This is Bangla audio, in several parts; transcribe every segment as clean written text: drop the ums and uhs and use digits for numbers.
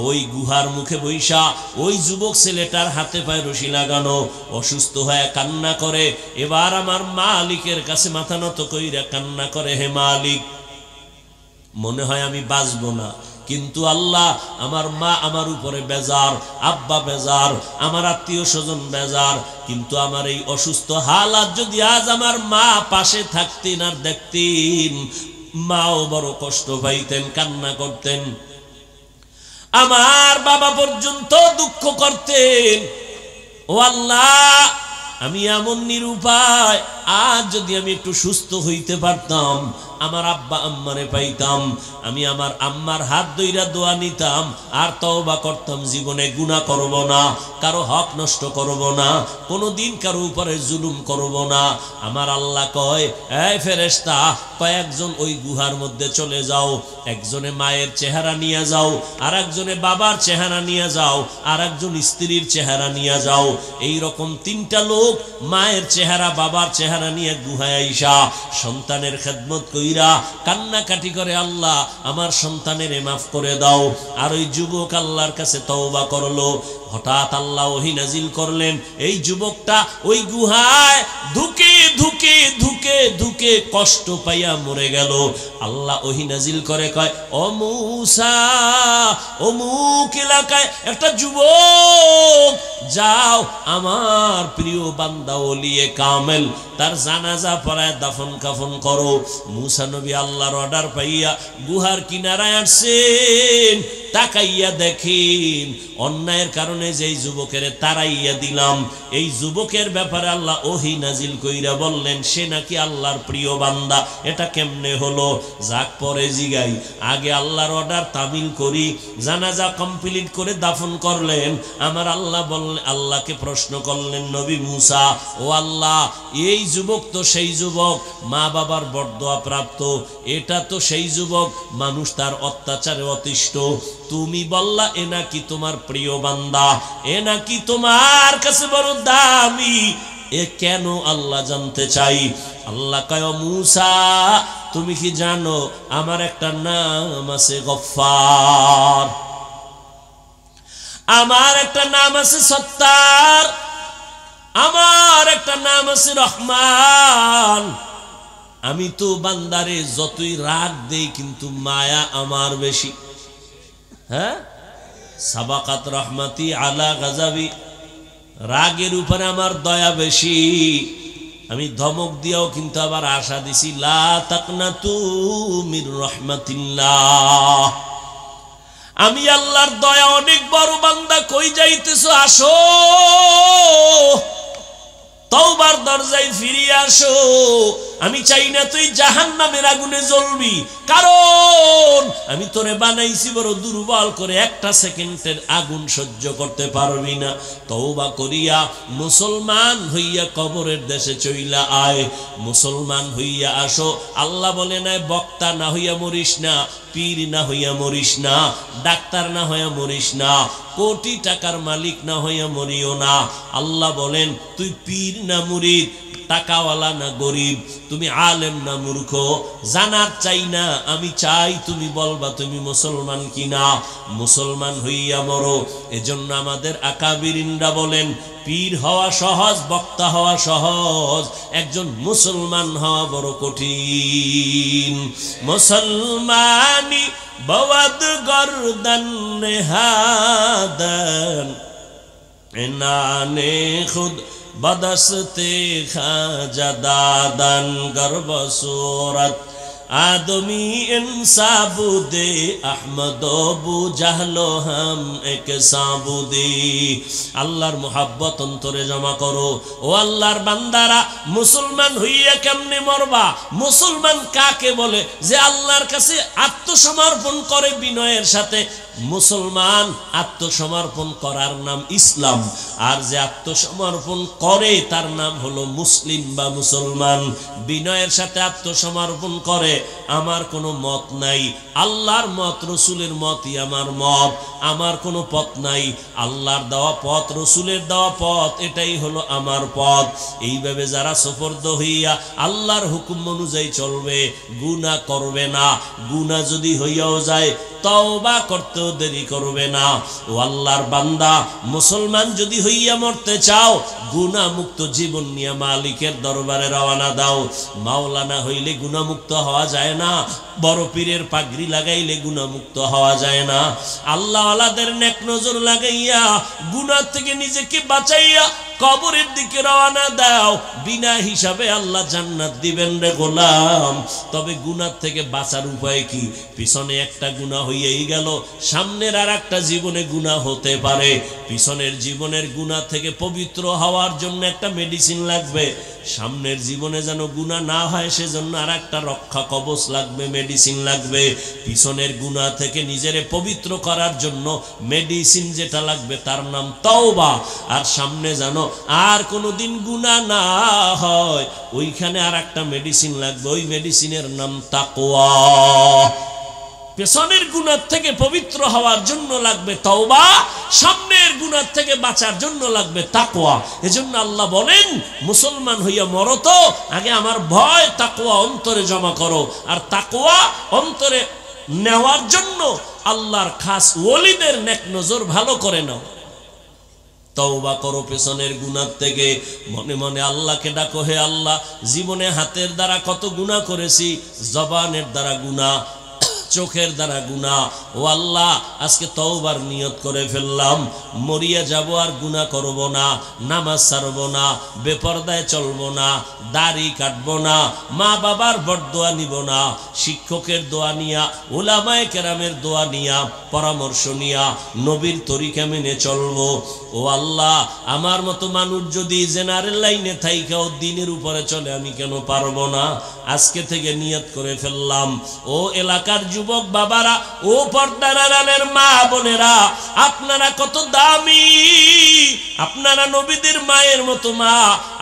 ওই গুহার মুখে বৈশা ওই যুবক ছেলেটার হাতে পায়ে রশি লাগানো, অসুস্থ হয়ে কান্না করে। এবার আমার মালিকের কাছে মাথা নত কইরা কান্না করে, হে মালিক, মনে হয় আমি বাঁচবো না, কিন্তু আল্লাহ আমার মা আমার উপরে বেজার, আব্বা বেজার, আমার আত্মীয় স্বজন বেজার, কিন্তু আমার এই অসুস্থ হালাত যদি আজ আমার মা পাশে থাকতেন আর দেখতেন, মাও বড় কষ্ট পাইতেন, কান্না করতেন, আমার বাবা পর্যন্ত দুঃখ করতেন। ও আল্লাহ, আমি এমন নিরুপায়, আজ যদি আমি একটু সুস্থ হইতে পারতাম, আমার আব্বা আম্মারে পাইতাম, আমি আমার আম্মার হাত ধইরা দোয়া নিতাম, আর তওবা করতাম, জীবনে গুনাহ করব না, কারো হক নষ্ট করব না, কোনোদিন কারো উপরে জুলুম করব না। আমার আল্লাহ কয়, এই ফেরেশতা, কয়েকজন ওই গুহার মধ্যে চলে যাও, একজনে মায়ের চেহারা নিয়ে যাও, আর একজনে বাবার চেহারা নিয়ে যাও, আর একজন স্ত্রীর চেহারা নিয়ে যাও। এই রকম তিনটা লোক মায়ের চেহারা বাবার চেহারা নিয়ে গুহায় আইসা সন্তানের খেদমত কইরা কান্নাকাটি করে, আল্লাহ আমার সন্তানের মাফ করে দাও। আর ওই যুবক আল্লাহর কাছে তওবা করলো। হঠাৎ আল্লাহ ওহী নাজিল করলেন, এই যুবকটা ওই গুহায় ধুকে ধুকে ধুকে ধুকে কষ্ট পাইয়া মরে গেল। আল্লাহ ওহী নাজিল করে কয়, ও মূসা, অমুক এলাকায় একটা যুবক, যাও আমার প্রিয় বান্দা ওলিয়ে কামেল, তার জানাজা পড়ায় দাফন কাফন করো। মূসা নবী আল্লাহর অর্ডার পাইয়া গুহার কিনারায় আসছেন, তাকাইয়া দেখেন অন্যায়ের কারণে যেই যুবকের তারাইয়া দিলাম, এই যুবকের ব্যাপারে আল্লাহ ওহী নাজিল কইরা বললেন, সে নাকি আল্লাহর প্রিয় বান্দা। এটা কেমনে হলো? যাক পরে জিগাই, আগে আল্লাহর অর্ডার তামিল করি, জানাজা কমপ্লিট করে দাফন করলেন। আমার আল্লাহ বললেন, আল্লাহকে প্রশ্ন করলেন, নবী মূসা, ও আল্লাহ, এই যুবক তো সেই যুবক মা বাবার বরদোয়া প্রাপ্ত, এটা তো সেই যুবক মানুষ তার অত্যাচারে অতিষ্ঠ, তুমি বললা এ নাকি তোমার প্রিয় বান্দা, এ নাকি তোমার কাছে বড় দামি, এ কেন আল্লাহ জানতে চাই। আল্লাহ কয়, মূসা, তুমি কি জানো আমার একটা নাম আছে গফফার, আমার একটা নাম আছে সত্তার, আমার একটা নাম আছে রহমান। আমি তো বান্দারে যতই রাগ দেই, কিন্তু মায়া আমার বেশি। হ্যাঁ, সাবাকাত রহমাতি আলা গাজাবি, রাগের উপরে আমার দয়া বেশি। আমি ধমক দিয়াও কিন্তু আবার আশা দিছি, লা তাকনাতু মির রহমাতিল্লাহ, আমি আল্লাহর দয়া অনেক বড়, বান্দা কই যাইতেছো, আসো, তওবার দরজায় ফিরে আসো। আমি চাই না তুই জাহান্নামের আগুনে জ্বলবি, কারণ আমি তোরে বানাইছি বড় দুর্বল করে, একটা সেকেন্ডের আগুন সহ্য করতে পারবি না। তওবা করিয়া মুসলমান হইয়া কবরের দেশে চইলা আয়, মুসলমান হইয়া আসো। আল্লাহ বলে নাই, বক্তা না হইয়া মরিস না, পীর না হইয়া মরিস না, ডাক্তার না হইয়া মরিস না, কোটি টাকার মালিক না হইয়া মরিও না। আল্লাহ বলেন, তুই পীর না মুরিদ, টাকাওয়ালা না গরিব, তুমি আলেম না মূর্খ, জানার চাই না, আমি চাই তুমি বলবা তুমি মুসলমান কিনা। মুসলমান হইয়া মরো। এজন্য আমাদের আকাবিরিনরা বলেন, পীর হওয়া সহজ, বক্তা হওয়া সহজ, একজন মুসলমান হওয়া বড় কঠিন। মুসলমানি বওয়াদ গর্দান নেহাদান, এনানে খুদ বদস্তে খাজা দাদান গর্ব সুরত आदमी इंसाबुदे अहमदो बु জাহলো হাম এক সাবুদি। আল্লাহর মোহাব্বত অন্তরে জমা করো। ও আল্লাহর বান্দারা, মুসলমান হইয়া কেমনে মরবা? মুসলমান কাকে বলে? যে আল্লাহর কাছে আত্মসমর্পণ করে বিনয়ের সাথে। মুসলমান আত্মসমর্পণ করার নাম ইসলাম, আর যে আত্মসমর্পণ করে তার নাম হলো মুসলিম বা মুসলমান। বিনয়ের সাথে আত্মসমর্পণ করে, আমার কোনো মত নাই, আল্লাহর মত রসুলের মতই আমার মত, আমার কোনো পথ নাই, আল্লাহর দেওয়া পথ রসুলের দেওয়া পথ, এটাই হলো আমার পথ। এইভাবে যারা সুপর্দ হইয়া আল্লাহর হুকুম অনুযায়ী চলবে, গুনাহ করবে না। গুনাহ যদি হইয়াও যায় তওবা করতে মরতেও দেরি করবে না। ও আল্লাহর বান্দা, মুসলমান যদি হইয়া মরতে চাও, গুনাহমুক্ত জীবন নিয়ে মালিকের দরবারে রওনা দাও। মাওলানা হইলে গুনাহমুক্ত হওয়া যায় না, বড় পীরের পাগড়ি লাগাইলে গুনাহমুক্ত হওয়া যায় না। আল্লাহ আলাদের নেক নজর লাগাইয়া গুনাহ থেকে নিজেকে বাঁচাইয়া কবরের দিকে রওনা দাও। বিনা হিসাবে আল্লাহ জান্নাত দিবেন রে গোলাম। তবে গুনাহ থেকে বাঁচার উপায় কি? পিছনে একটা গুনাহ হইয়াই গেল, সামনের আর একটা জীবনে গুনাহ হতে পারে। পিছনের জীবনের গুনাহ থেকে পবিত্র হওয়ার জন্য একটা মেডিসিন লাগবে, সামনের জীবনে যেন গুনাহ না হয় সেজন্য আর একটা রক্ষা কবচ লাগবে, মেডিসিন লাগবে। পিছনের গুনাহ থেকে নিজেরে পবিত্র করার জন্য মেডিসিন যেটা লাগবে তার নাম তওবা। আর সামনে যেন আর কোনোদিন গুনাহ না হয়, ওইখানে আর একটা মেডিসিন লাগবে, ওই মেডিসিনের নাম তাকওয়া। পেছনের গুনাহ থেকে পবিত্র হওয়ার জন্য লাগবে তওবা, সামনের গুনাহ থেকে বাঁচার জন্য লাগবে তাকওয়া। এজন্য আল্লাহ বলেন, মুসলমান হইয়া মরো তো আগে আমার ভয় তাকওয়া অন্তরে জমা করো। আর তাকওয়া অন্তরে নেওয়ার জন্য আল্লাহর খাস ওলিদের নেক নজর ভালো করে নাও। তওবা করো পেছনের গুনাহ থেকে, মনে মনে আল্লাহকে ডাকো, হে আল্লাহ, জীবনে হাতের দ্বারা কত গুনাহ করেছি, জবানের দ্বারা গুনাহ, চোখের দ্বারা গুনাহ। ও আল্লাহ, আজকে তওবার নিয়ত করে ফেললাম, মরিয়া যাব আর গুনাহ করব না, নামাজ ছাড়ব না, বেপরদায় চলব না, দাড়ি কাটব না, মা বাবার বরদোয়া নিব না, শিক্ষকের দোয়া নিয়া, উলামায়ে কেরামের দোয়া নিয়া, পরামর্শ নিয়া নবীর তরিকা মেনে চলব। ও আল্লাহ, আমার মতো মানুষ যদি জেনারেল লাইনে থাইকাও দ্বীনের উপরে চলে, আমি কেন পারবো না? আজকে থেকে নিয়ত করে ফেললাম। ও এলাকার যুবক বাবারা, ও পর্দার আড়ালের মা বোনেরা, আপনারা কত দামি, আপনারা নবীদের মায়ের মতো মা,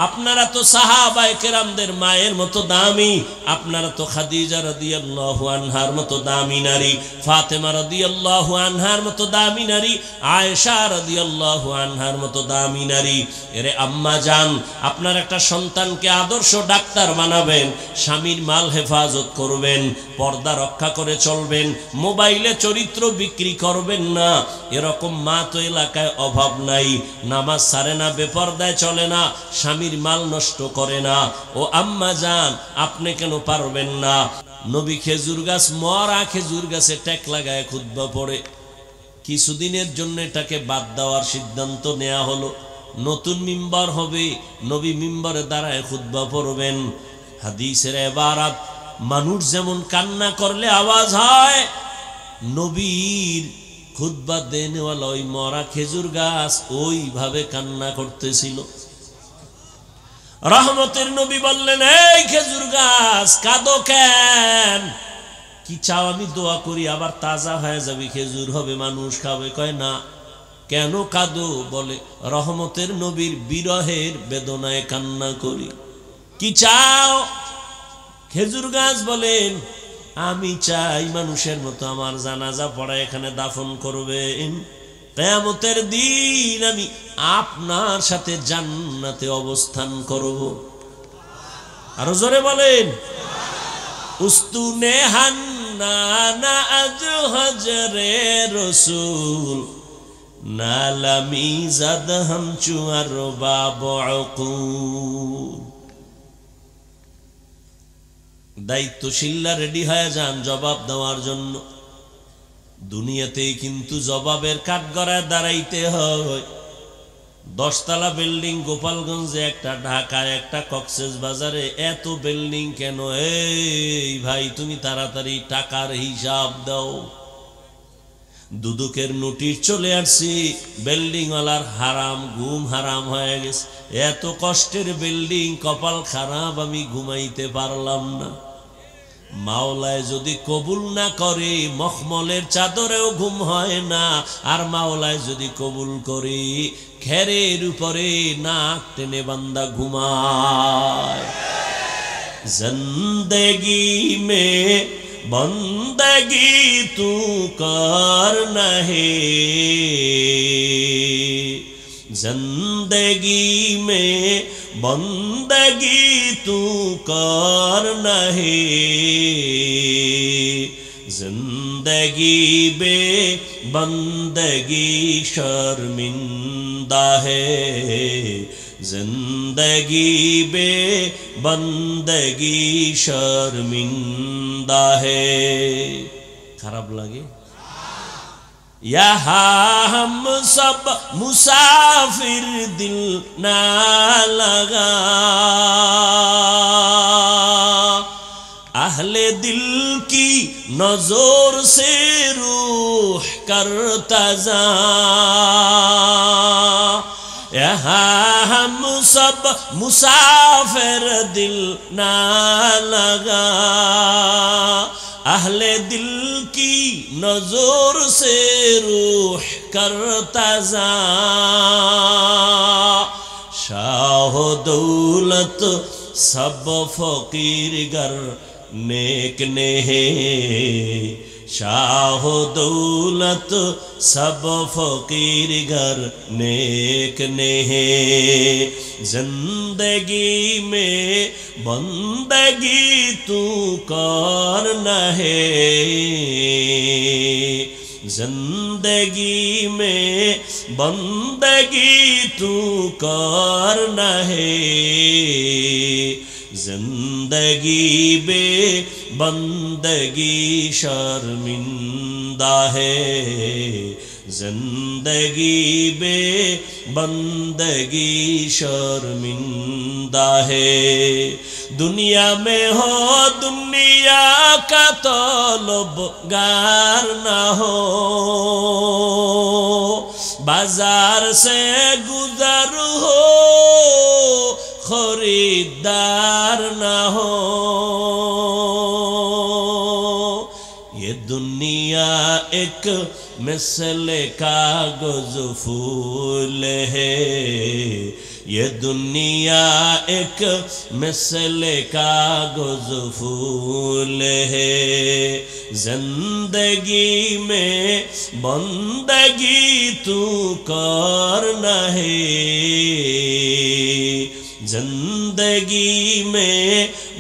আপনারা তো সাহাবায়ে কেরামদের মায়ের মতো দামি, আপনারা তো খাদিজা রাদিয়াল্লাহু আনহার মতো দামি নারী, ফাতেমা রাদিয়াল্লাহু আনহার মতো দামি নারী, আয়েশা রাদিয়াল্লাহু আনহার মতো দামি নারী। এরে আম্মা জান, আপনার একটা সন্তানকে আদর্শ ডাক্তার বানাবেন, স্বামীর মাল হেফাজত করবেন, পর্দা রক্ষা করে চলবেন, মোবাইলে চরিত্র বিক্রি করবেন না। এরকম মা তো এলাকায় অভাব নাই, নামাজ ছাড়ে না, বেপরদায় চলে না, স্বামীর মাল নষ্ট করে না। ও আম্মা জান, আপনি কেন পারবেন না? নবী খেজুর গাছ, মরা খেজুর গাছে ট্যাক লাগায় খুতবা পড়ে, কিছুদিনের জন্য এটাকে বাদ দেওয়ার সিদ্ধান্ত নেওয়া হলো। নতুন মিম্বার হবে, নবী মিম্বারে দাঁড়ায় খুতবা পড়বেন। হাদিসের ইবারত, মানুষ যেমন কান্না করলে আওয়াজ হয়, নবীর খুতবা দেনেওয়ালা ওই মরা খেজুর গাছ ওইভাবে কান্না করতেছিল। রহমতের নবী বললেন, এই খেজুর গাছ, কাঁদো কেন? কি চাও আমি দোয়া করি, আবার তাজা হয়ে যাবে, খেজুর হবে, মানুষ খাবে? কয় না। কেন কাঁদো? বলে, রহমতের নবীর বিরহের বেদনায় কান্না করি। কি চাও? খেজুর গাছ বলেন, আমি চাই মানুষের মতো আমার জানাজা পড়া এখানে দাফন করবেন, কিয়ামতের দিন আমি আপনার সাথে জান্নাতে অবস্থান করব। আরো জোরে বলেন, উস্তুনে হান্নানা আজ হজরে রসুল, নালামি জাদ হামচু আর বাবুল। দায়িত্বশীলরা রেডি হয়ে যান জবাব দেওয়ার জন্য। দুনিয়াতেই কিন্তু জবাবের কাঠগড়ায় দাঁড়াইতে হয়। 10 তলা বিল্ডিং গোপালগঞ্জে একটা, ঢাকায় একটা, কক্সেস বাজারে এত বিল্ডিং কেন? এই ভাই, তুমি তাড়াতাড়ি টাকার হিসাব দাও। দুদকের নোটিশ চলে আসছে, বিল্ডিং ওয়ালার হারাম, ঘুম হারাম হয়ে গেছে। এত কষ্টের বিল্ডিং, কপাল খারাপ, আমি ঘুমাইতে পারলাম না। মাওলায় যদি কবুল না করে, মখমলের চাদরেও ঘুম হয় না। আর মাওলায় যদি কবুল করে, খেরের উপরে নাক টেনে বান্দা ঘুমায়। জিন্দেগি মে বন্দগি তু করনা হে, जिंदगी में बंदगी तू करना है, जिंदगी में शर्मिंदा है, जिंदगी बे बंदगी शर्मिंदा है। खराब लगे? यहाँ हम सब मुसाफिर दिल ना लगा, अहले दिल की नजर से रूह करता जा। यहाँ हम सब मुसाफिर दिल ना लगा, अहले दिल की नजर से रूह करता जा। शाह दौलत सब फकीर गर नेक ने है, शाह दौलत सब फकीर घर नेक ने है। जिंदगी में बंदगी तू कर न है, जिंदगी में बंदगी तू कर न है। जिंदगी बे बंदगी शर्मिंदा है, जिंदगी बे बंदगी शर्मिंदा है। दुनिया में हो दुनिया का तलबगार ना हो, बाजार से गुजर हो खरीदार ना हो। ये दुनिया एक मिसल कागज फूल है, ये दुनिया एक मिसल कागज फूल है। जिंदगी में बंदगी तू कर न है, जिंदगी में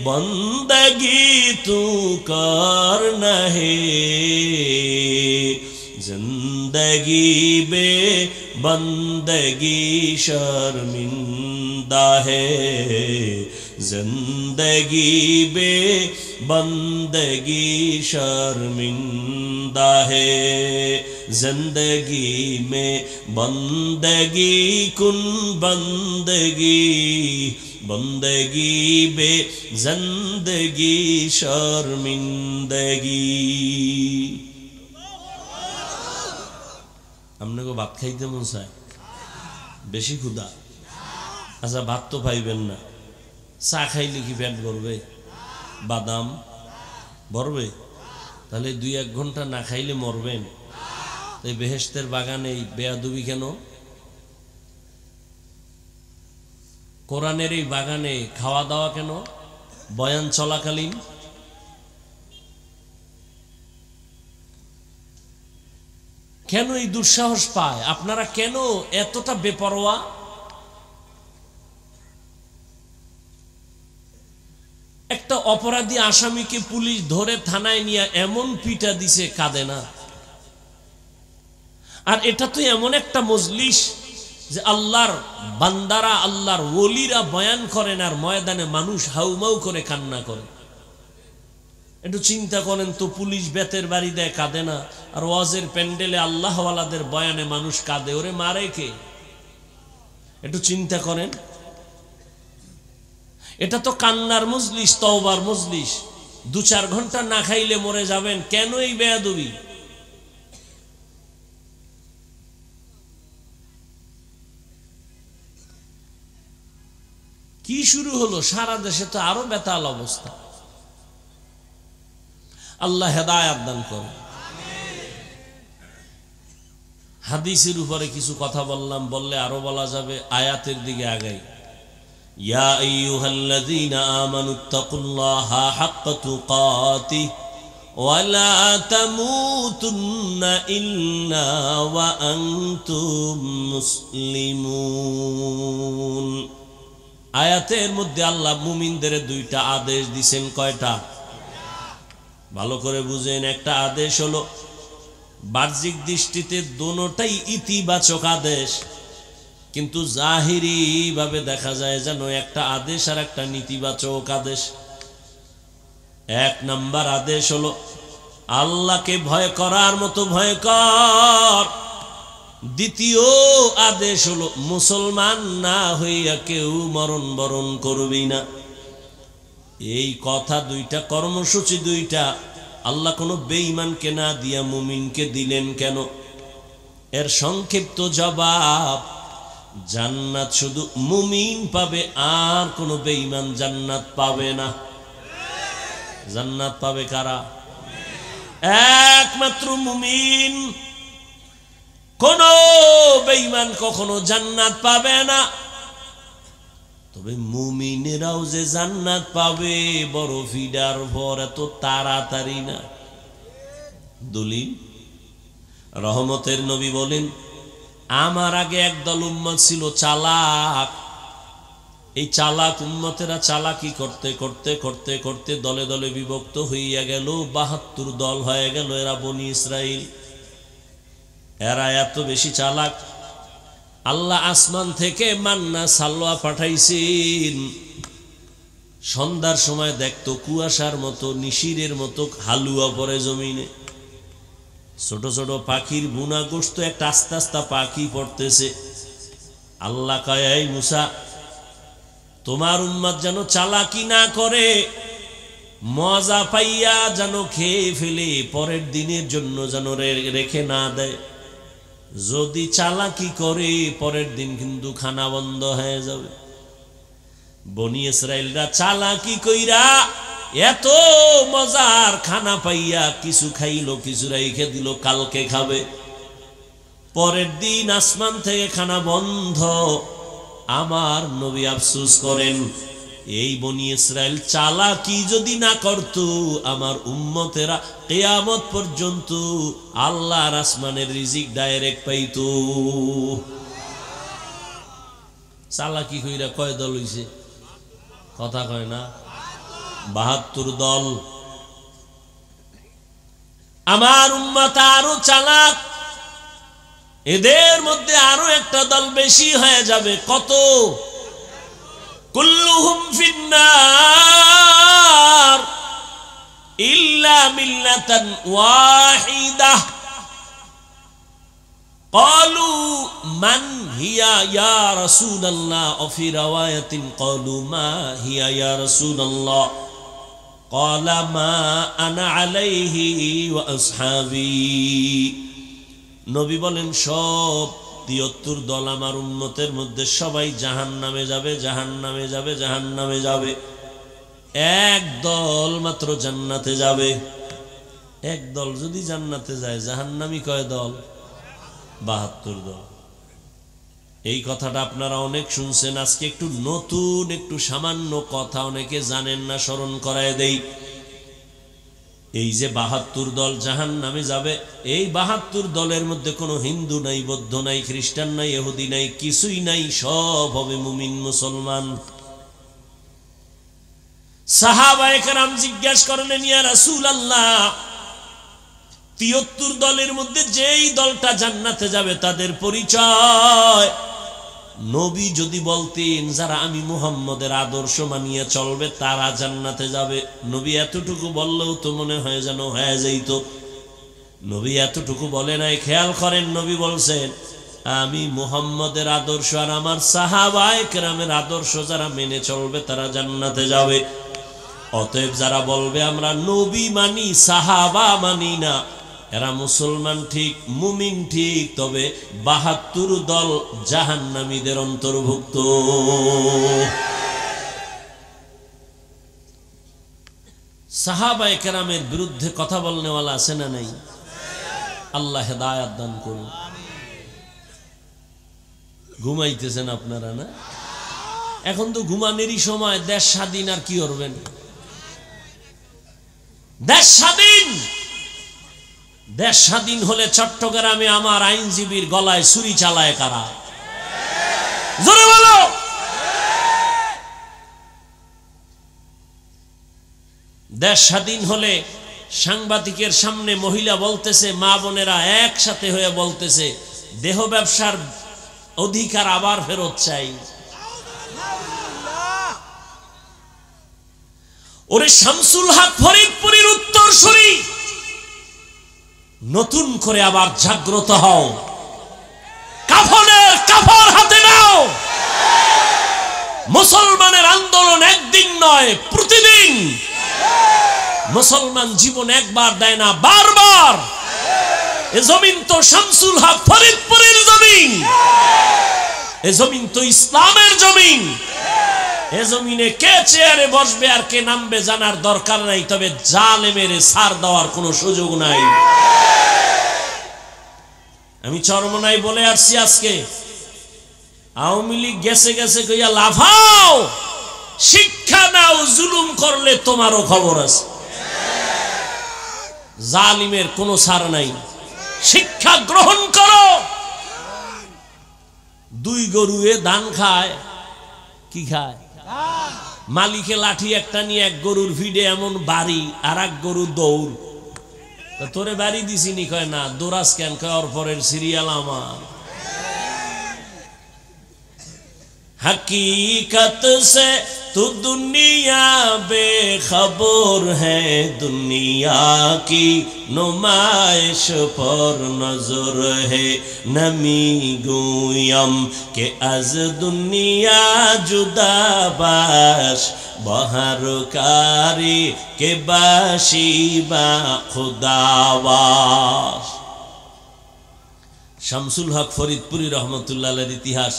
बंदगी तू कर न है। जिंदगी बे बंदगी शर्मिंदा है, जिंदगी बे बंदगी शर्मिंदा है। जिंदगी में बंदगी कुन बंदगी, बंदगी बे जिंदगी शर्मिंदगी। हमने को भात खाইতে মন চায়, বেশি ক্ষুধা, আচ্ছা ভাত তো পাইবেন না, চা খাইলে কি পেট ভরবে? বাদাম ভরবে? তাহলে 2-1 ঘন্টা না খাইলে মরবেন। এই বেহেশতের বাগানে এই বেয়াদবি কেন? কোরআনের এই বাগানে খাওয়া দাওয়া কেন? বয়ান চলাকালীন কেন এই দুঃসাহস পায়? আপনারা কেন এতটা বেপরোয়া? একটা অপরাধী আসামিকে পুলিশ ধরে থানায় নিয়ে এমন পিটা দিছে কাঁদে না। আর এটা তো এমন একটা মজলিস যে আল্লাহর বান্দারা আল্লাহর ওলিরা বয়ান করেন আর ময়দানে মানুষ হাউমাউ করে কান্না করে। একটু চিন্তা করেন তো, পুলিশ বেতের বাড়ি দেয় কাঁদে না, আর ওয়াজের প্যান্ডেলে আল্লাহওয়ালাদের বয়ানে মানুষ কাঁদে, ওরে মারে কে? একটু চিন্তা করেন। এটা তো কান্নার মজলিস, তওবার মজলিস। 2-4 ঘন্টা না খাইলে মরে যাবেন, কেন এই বেয়াদবি? কি শুরু হলো? সারা দেশে তো আরো বেতাল অবস্থা। আল্লাহ হেদায়েত দান করুন। হাদিসের উপরে কিছু কথা বললাম, বললে আরো বলা যাবে, আয়াতের দিকে আগাই। ইয়া আইয়ুহাল্লাযীনা আমানুত্তাকুল্লাহা হাক্কা তুকাতিহি ওয়া লা তামুতুন্না ইল্লা ওয়া আনতুম মুসলিমুন। আয়াতের মধ্যে আল্লাহ মুমিনদের 2টা আদেশ দিবেন। কয়টা? ভালো করে বুঝেন। একটা আদেশ হলো বাহ্যিক দৃষ্টিতে দোনোটাই ইতিবাচক আদেশ, কিন্তু জাহিরি ভাবে দেখা যায় যেন একটা আদেশ আর একটা নেতিবাচক আদেশ। এক নাম্বার আদেশ হলো আল্লাহকে ভয় করার মতো ভয় কর। দ্বিতীয় আদেশ হলো মুসলমান না হইয়া কেউ মরণ বরণ করবি না। এই কথা দুইটা, কর্মসূচি দুইটা আল্লাহ কোনো বেঈমানকে না দিয়া মুমিনকে দিলেন কেন? এর সংক্ষিপ্ত জবাব, জান্নাত শুধু মুমিন পাবে, আর কোনো বেঈমান জান্নাত পাবে না। জান্নাত পাবে কারা? একমাত্র মুমিন। কোন বেঈমান কখনো জান্নাত পাবে না। তবে মুমিনেরাও যে জান্নাত পাবে বড় ফিডার ভর, এত তাড়াতাড়ি না। দলিল, রহমতের নবী বলেন, আমার আগে একদল উম্মত ছিল চালাক। এই চালাক উম্মতেরা চালাকি করতে করতে করতে করতে দলে দলে বিভক্ত হইয়া গেল, ৭২ দল হয়ে গেল। এরা বনি ইসরাইল। এরা এত বেশি চালাক, আল্লাহ আসমান থেকে মান্না সালোয়া পাঠাইছেন। সন্ধ্যার সময় দেখতো কুয়াশার মতো, নিশিরের মতো হালুয়া পড়ে জমিনে। ছোট ছোট পাখির বুনা গোস্ত, একটা আস্তে আস্তে পাখি পড়তেছে। আল্লাহ কয়, এই মুসা, তোমার উম্মত যেন চালাকি না করে, মজা পাইয়া যেন খেয়ে ফেলে, পরের দিনের জন্য যেন রেখে না দেয়। যদি চালাকি করে পরের দিন কিন্তু খানা বন্ধ হয়ে যাবে। বনি ইসরাইলরা চালাকি কইরা এত মজার খানা পাইয়া কিছু খাইলো, কিছু রেখে দিল, কালকে খাবে। পরের দিন আসমান থেকে খানা বন্ধ। আমার নবী আফসোস করেন, এই বনি ইসরাইল চালাকি যদি না করত, আমার উম্মতেরা কিয়ামত পর্যন্ত আল্লাহর আসমানের রিজিক ডাইরেক্ট পাইত। চালাকি কইরা কয় দল হইছে? কথা কয় না, ৭২ দল। আমার উম্মত আরো চালাক, এদের মধ্যে আরো একটা দল বেশি হয়ে যাবে। কত? কুল্লুহুম ফিন্নার ইল্লা মিল্লাতান ওয়াহিদা। ক্বালু মান হিয়া ইয়া রাসূলুল্লাহ, ও ফি রাওয়ায়াতিন ক্বালু মা হিয়া ইয়া রাসূলুল্লাহ, ক্বালা মা আনা আলাইহি ওয়া আসহাবি। নবী বলেন, সব ৭৩ দল আমার উম্মতের মধ্যে সবাই জাহান্নামে যাবে, জাহান্নামে যাবে, জাহান্নামে যাবে। এক দল মাত্র জান্নাতে যাবে। এক দল যদি জান্নাতে যায়, জাহান্নামী কয় দল? ৭২ দল। এই কথাটা আপনারা অনেক শুনছেন। আজকে একটু নতুন, একটু সামান্য কথা অনেকে জানেন না, স্মরণ করায় দেই। এই যে ৭২ দল জাহান্নামে যাবে, এই ৭২ দলের মধ্যে কোনো হিন্দু নাই, বৌদ্ধ নাই, খ্রিস্টান নাই, ইহুদি নাই, কিছুই নাই। সব হবে মুমিন, মুসলমান। সাহাবায়ে কেরাম জিজ্ঞাসা করলেন, ইয়া রাসূলুল্লাহ, ৭৩ দলের মধ্যে যেই দলটা জান্নাতে যাবে তাদের পরিচয় নবী যদি বলতেন, যারা আমি মুহাম্মদের আদর্শ মানিয়ে চলবে তারা জান্নাতে যাবে। নবী এতটুকু বললেও তো মনে হয় যেন হয়ে যাইত। নবী এতটুকু বলে নাই। খেয়াল করেন, নবী বলছেন, আমি মুহাম্মদের আদর্শ আর আমার সাহাবায়ে কেরামের আদর্শ যারা মেনে চলবে তারা জান্নাতে যাবে। অতএব যারা বলবে আমরা নবী মানি, সাহাবা মানি না, এরা মুসলমান ঠিক, মুমিন ঠিক, তবে ৭২ দল জাহান্নামীদের অন্তর্ভুক্ত। সাহাবায়ে কেরামের বিরুদ্ধে কথা বলনেওয়ালা আছে না নাই? আল্লাহ হেদায়েত দান করুন। ঘুমাইতেছেন আপনারা না? এখন তো ঘুমানেরই সময়। দেশ স্বাধীন, আর কি করবেন? দেশ স্বাধীন। দেশ স্বাধীন হলে চট্টগ্রামে আমার আইনজীবীর গলায় ছুরি চালায় কারা? জোরে বলো। দেশ স্বাধীন হলে সাংবাদিকের সামনে মহিলা বলতেছে, মা বোনেরা একসাথে হয়ে বলতেছে, দেহ ব্যবসার অধিকার আবার ফেরত চাই। ওরে শামসুল হক ফরিদপুরের উত্তরসূরি, নতুন করে আবার জাগ্রত হও, কাফনের কাফর হাতে নাও। মুসলমানের আন্দোলন একদিন নয়, প্রতিদিন। মুসলমান জীবন একবার দেয় না, বারবার। এ জমিন তো শামসুল হক ফরিদপুরের জমিন, এ জমিন তো ইসলামের জমিন। এ জমিনে কে চেয়ারে বসবে আর কে নামবে জানার দরকার নাই, তবে জালেমের ছাড় দেওয়ার কোনো সুযোগ নাই। আমি চরমনাই বলে আসছি, আজকে আওয়ামী লীগ গেছে গেছে কইয়া লাফাও, শিক্ষা নাও, জুলুম করলে তোমারও খবর আছে। জালিমের কোনো ছাড় নাই, শিক্ষা গ্রহণ করো। দুই গরুয়ে ধান খায়, কি খায়? মালিকে লাঠি একটা নিয়ে এক গরুর ভিড়ে এমন বাড়ি, আর এক গরু দৌড়। তোরে বাড়ি দিছিনি, কয় না। দৌড়াস কেন? কয় ওর পরের সিরিয়াল আমার। हकीकत से तू दुनिया बेखबर है, दुनिया की नुमाइश पर नजर है। नमी गुयम के अज दुनिया जुदा बाश, बहरकारी के बाशी बा खुदावास। শামসুল হক ফরিদপুরি রহমতুল্লাহ আলাইহির ইতিহাস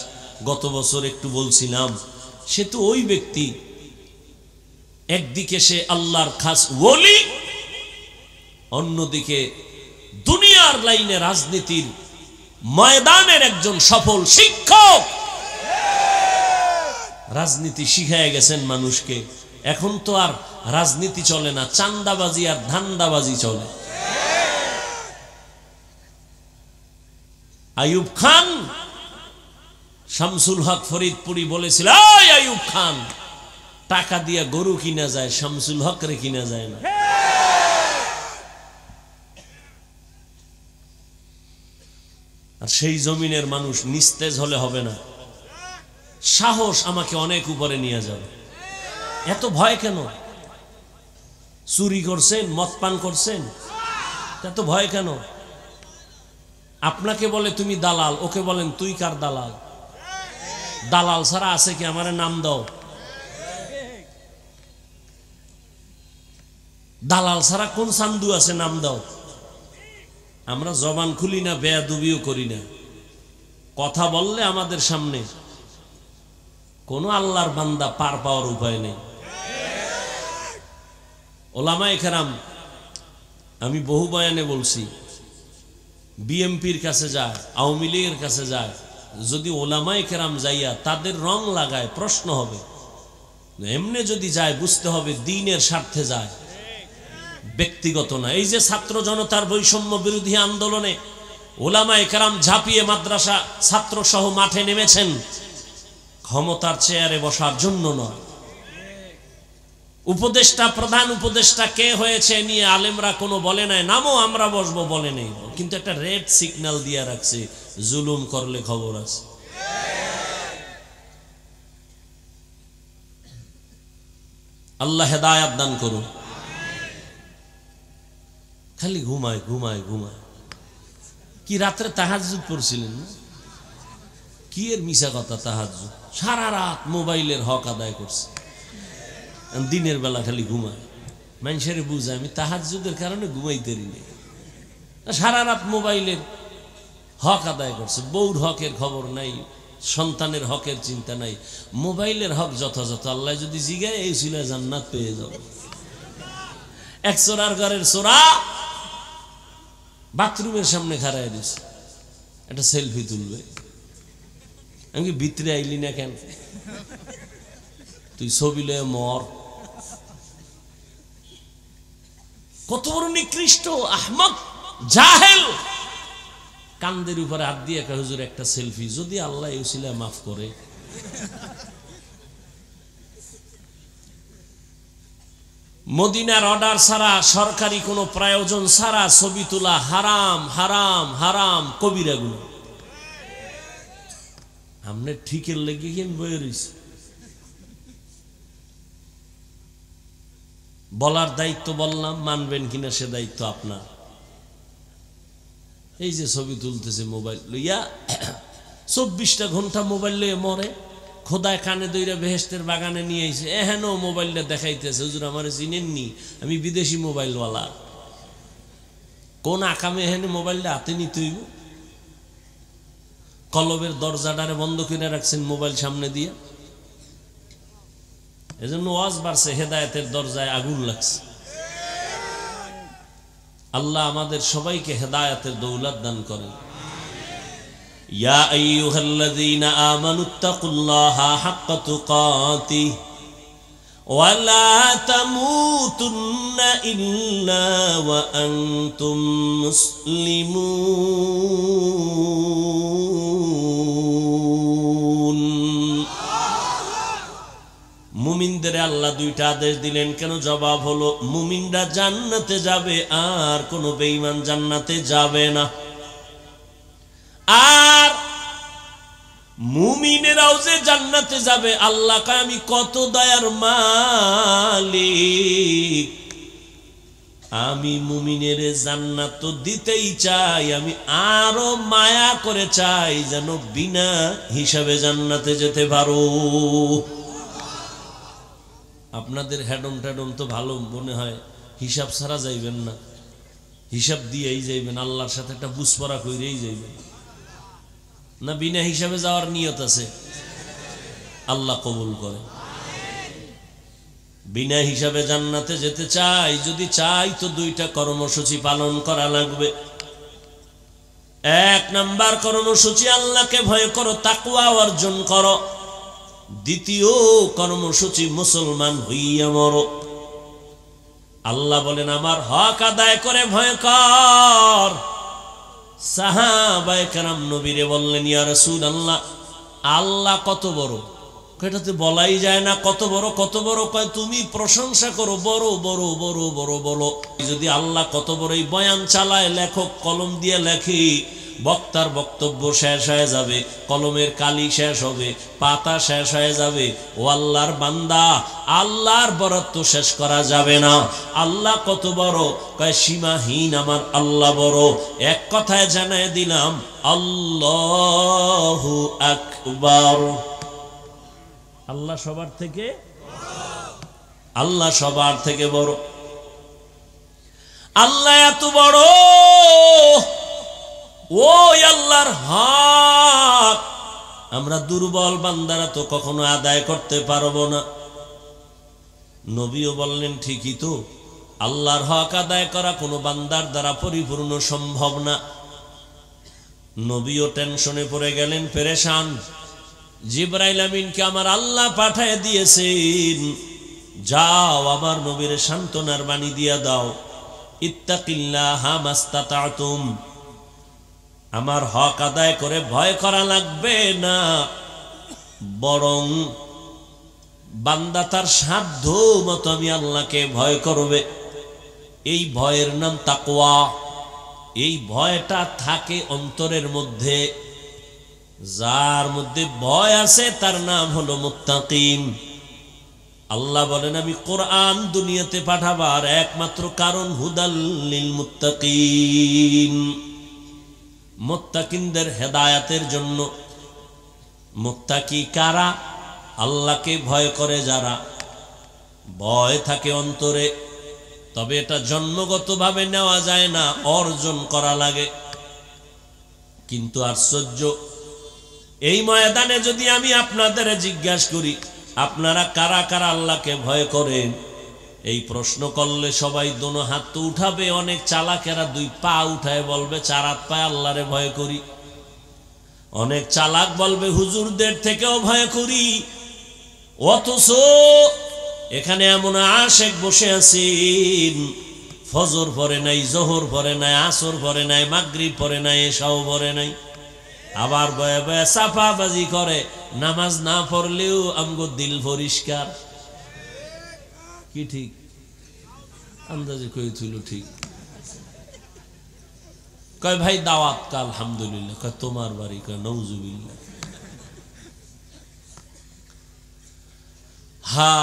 গত বছর একটু বলছিলাম। সে তো ওই ব্যক্তি, একদিকে সে আল্লাহর খাস ওলি, অন্যদিকে দুনিয়ার লাইনে রাজনীতির ময়দানের একজন সফল শিক্ষক। রাজনীতি শিখায় গেছেন মানুষকে। এখন তো আর রাজনীতি চলে না, চান্দাবাজি আর ধান্দাবাজি চলে। আইয়ুব খান শামসুল হক ফরিদপুরি বলেছিল, এই আইয়ুব খান, টাকা দিয়ে গরু কিনা যায়, শামসুল হক রে কিনা যায় না। আর সেই জমিনের মানুষ নিস্তেজ হলে হবে না। সাহস আমাকে অনেক উপরে নিয়ে যাবে। এত ভয় কেন? চুরি করছেন, মদ পান করছেন, এত ভয় কেন? আপনাকে বলে তুমি দালাল, ওকে বলেন তুই কার দালাল? দালাল ছাড়া আছে কি? আমারে নাম দাও। দালাল ছাড়া কোন সান্দু আছে? নাম দাও। আমরা জবান খুলি না, বেয়াদবিও করি না। কথা বললে আমাদের সামনে কোন আল্লাহর বান্দা পার পাওয়ার উপায় নেই। ওলামায়ে কেরাম, আমি বহু বয়ানে বলছি, বিএমপির কাছে যায়, আওয়ামী লীগের কাছে যায়, যদি ওলামায়ে কেরাম যাইয়া তাদের রং লাগায় প্রশ্ন হবে। এমনি যদি যায় বুঝতে হবে দ্বীনের স্বার্থে যায়, ব্যক্তিগত না। এই যে ছাত্র জনতার বৈষম্য বিরোধী আন্দোলনে ওলামায়ে কেরাম ঝাঁপিয়ে মাদ্রাসা ছাত্র সহ মাঠে নেমেছেন, ক্ষমতার চেয়ারে বসার জন্য নয়। উপদেষ্টা, প্রধান উপদেষ্টা কে হয়েছে নিয়ে আলেমরা কোনো বলে নাই, নামও আমরা বসবো বলে নেই, কিন্তু একটা রেড সিগন্যাল দিয়ে রাখছে, জুলুম করলে খবর আছে। আল্লাহ হেদায়েত দান করুন। খালি ঘুমায় ঘুমায় ঘুমায়। কি রাত্রে তাহাজ্জুদ পড়ছিলেন? কি এর মিশা কথা তাহাজ্জুদ? সারা রাত মোবাইলের হক আদায় করছে, দিনের বেলা খালি ঘুমায়। মানুষের বুঝায় আমি তাহাজ্জুদের কারণে ঘুমাইতেরি নেই। সারা রাত মোবাইলের হক আদায় করছে, বউর হকের খবর নাই, সন্তানের হকের চিন্তা নাই। মোবাইলের হক যথাযথ, আল্লাহ যদি জিগায় এই ছিল জান্নাত পেয়ে যাবে। এক চোরার ঘরের চোরা বাথরুমের সামনে খাড়ায় দিছে, একটা সেলফি তুলবে। আমি ভিতরে আইলি না কেন? তুই ছবি লয়ে মর। কত বড় নিকৃষ্ট আহমক জাহেল। কান্দের উপরে হাত দিয়ে একটা হুজুর একটা সেলফি, যদি আল্লাহ এই উসিলা মাফ করে। মদিনার অর্ডার ছাড়া, সরকারি কোনো প্রয়োজন ছাড়া ছবি তোলা হারাম হারাম হারাম, কবিরা গুনাহ। আমনে ঠিকের লেগে গিয়ে বয়ে রইছে। বলার দায়িত্ব বললাম, মানবেন কিনা সে দায়িত্ব আপনার। এই যে ছবি তুলতেছে মোবাইল লইয়া, 24টা ঘন্টা মোবাইল লইয়া মরে। খোদায় কানে দইরা বেহেশতের বাগানে নিয়ে আইছে, এহেন মোবাইলটা দেখাইতেছে, হুজুর আমার চিনেননি, আমি বিদেশি মোবাইলওয়ালা। কোন আকামে এহেন মোবাইলটা হাতে নিতে হইব? কলবের দরজাটারে বন্ধ করে রাখছেন মোবাইল সামনে দিয়া। এজন্য ওয়াজ বাড়ছে, হেদায়েতের দরজায় আগুন লাগছে। আল্লাহ আমাদের সবাইকে হেদায়েতের দৌলত দান করেন। ইয়া আইয়ুহাল্লাযীনা আমানুত্তাকুল্লাহা হাক্কা তুকাতিহি ওয়া লা তামুতুন্না ইল্লা ওয়া আনতুম মুসলিমুন। মুমিনদের আল্লাহ দুইটা আদেশ দিলেন কেন? জবাব হলো, মুমিনরা জান্নাতে যাবে আর কোন বেঈমান জান্নাতে যাবে না। আর মুমিনেরাও যে জান্নাতে যাবে, আল্লাহ কয় আমি কত দয়ার মালিক, আমি মুমিনের জান্নাত তো দিতেই চাই, আমি আরো মায়া করে চাই যেন বিনা হিসাবে জান্নাতে যেতে পারো। আপনাদের হেডম টেডম তো ভালো মনে হয়, হিসাব ছাড়া যাইবেন না, হিসাব দিয়েই যাইবেন, আল্লাহর সাথে একটা বুঝপড়া কইরেই যাইবেন না? বিনা হিসাবে যাওয়ার নিয়ত আছে? আল্লাহ কবুল করে। বিনা হিসাবে জান্নাতে যেতে চাই, যদি চাই তো দুইটা কর্মসূচি পালন করা লাগবে। এক নাম্বার কর্মসূচি, আল্লাহকে ভয় করো, তাকওয়া অর্জন করো। দ্বিতীয় কর্মসূচি, মুসলমান হইয়া মরো। আল্লাহ বলেন আমার হক আদায় করে ভয় কর। সাহাবায়ে কেরাম নবীরে বললেন, ইয়া রাসূলুল্লাহ, আল্লাহ কত বড়? এটাতে বলাই যায় না কত বড় কত বড়। কয় তুমি প্রশংসা করো, বড় বড় বড় বড় বড়। যদি আল্লাহ কত বড়, এই বয়ান চালায়, লেখক কলম দিয়ে লেখে, বক্তার বক্তব্য শেষ হয়ে যাবে, কলমের কালি শেষ হবে, পাতা শেষ হয়ে যাবে। ও আল্লাহর বান্দা, আল্লাহর বরাদ্দ শেষ করা যাবে না। আল্লাহ কত বড়? কয় সীমাহীন আমার আল্লাহ বড়। এক কথায় জানায় দিলাম, আল্লাহু আকবার। আল্লাহ সবার থেকে, আল্লাহ সবার থেকে বড়। আল্লাহ এত বড়, ওই আল্লাহর হক আমরা দুর্বল বান্দারা তো কখনো আদায় করতে পারবো না। নবীও বললেন ঠিকই তো, আল্লাহর হক আদায় করা কোনো বান্দার দ্বারা পরিপূর্ণ সম্ভব না। নবীও টেনশনে পড়ে গেলেন, পেরেশান। জিবরাইল আমিনকে আমার আল্লাহ পাঠায় দিয়েছেন, যাও আমার নবীর সান্ত্বনার বাণী দিয়া দাও, ইত্তাকিল্লাহা মাস্তাতাতুম, আমার হক আদায় করে ভয় করা লাগবে না, বরং বান্দা তার সাধ্য মতো আমি আল্লাহকে ভয় করবে। এই ভয়ের নাম তাকওয়া। এই ভয়টা থাকে অন্তরের মধ্যে। যার মধ্যে ভয় আছে তার নাম হলো মুত্তাকিন। আল্লাহ বলেন আমি কোরআন দুনিয়াতে পাঠাবার একমাত্র কারণ হুদাল লিল মুত্তাকিন, মুত্তাকিনদের হেদায়েতের জন্য। মুত্তাকি কারা? আল্লাহকে ভয় করে যারা, ভয় থাকে অন্তরে। তবে এটা জন্মগতভাবে নেওয়া যায় না, অর্জন করা লাগে। কিন্তু আশ্চর্য, এই ময়দানে যদি আমি আপনাদের জিজ্ঞাসা করি আপনারা কারা কারা আল্লাহকে ভয় করেন, এই প্রশ্ন করলে সবাই দোনো হাত তো উঠাবে। অনেক চালাকেরা দুই পা উঠায় বলবে চার হাত পায়ে আল্লাহরে ভয় করি। অনেক চালাক বলবে হুজুরদের থেকেও ভয় করি। অথচ এখানে এমন আশেক বসে আছেন, ফজর পড়ে নাই, জোহর পড়ে নাই, আসর পড়ে নাই, মাগরিব পড়ে নাই, এশাও পড়ে নাই, আবার বয়ে বয়ে সাফাবাজি করে। নামাজ না পড়লেও আমগো দিল পরিষ্কার। কি ঠিক? আন্দাজে কই তুইল ঠিক কয় ভাই দাওয়াত কা আলহামদুলিল্লাহ কয় তোমার বাড়ি কয় নাউজুবিল্লাহ হা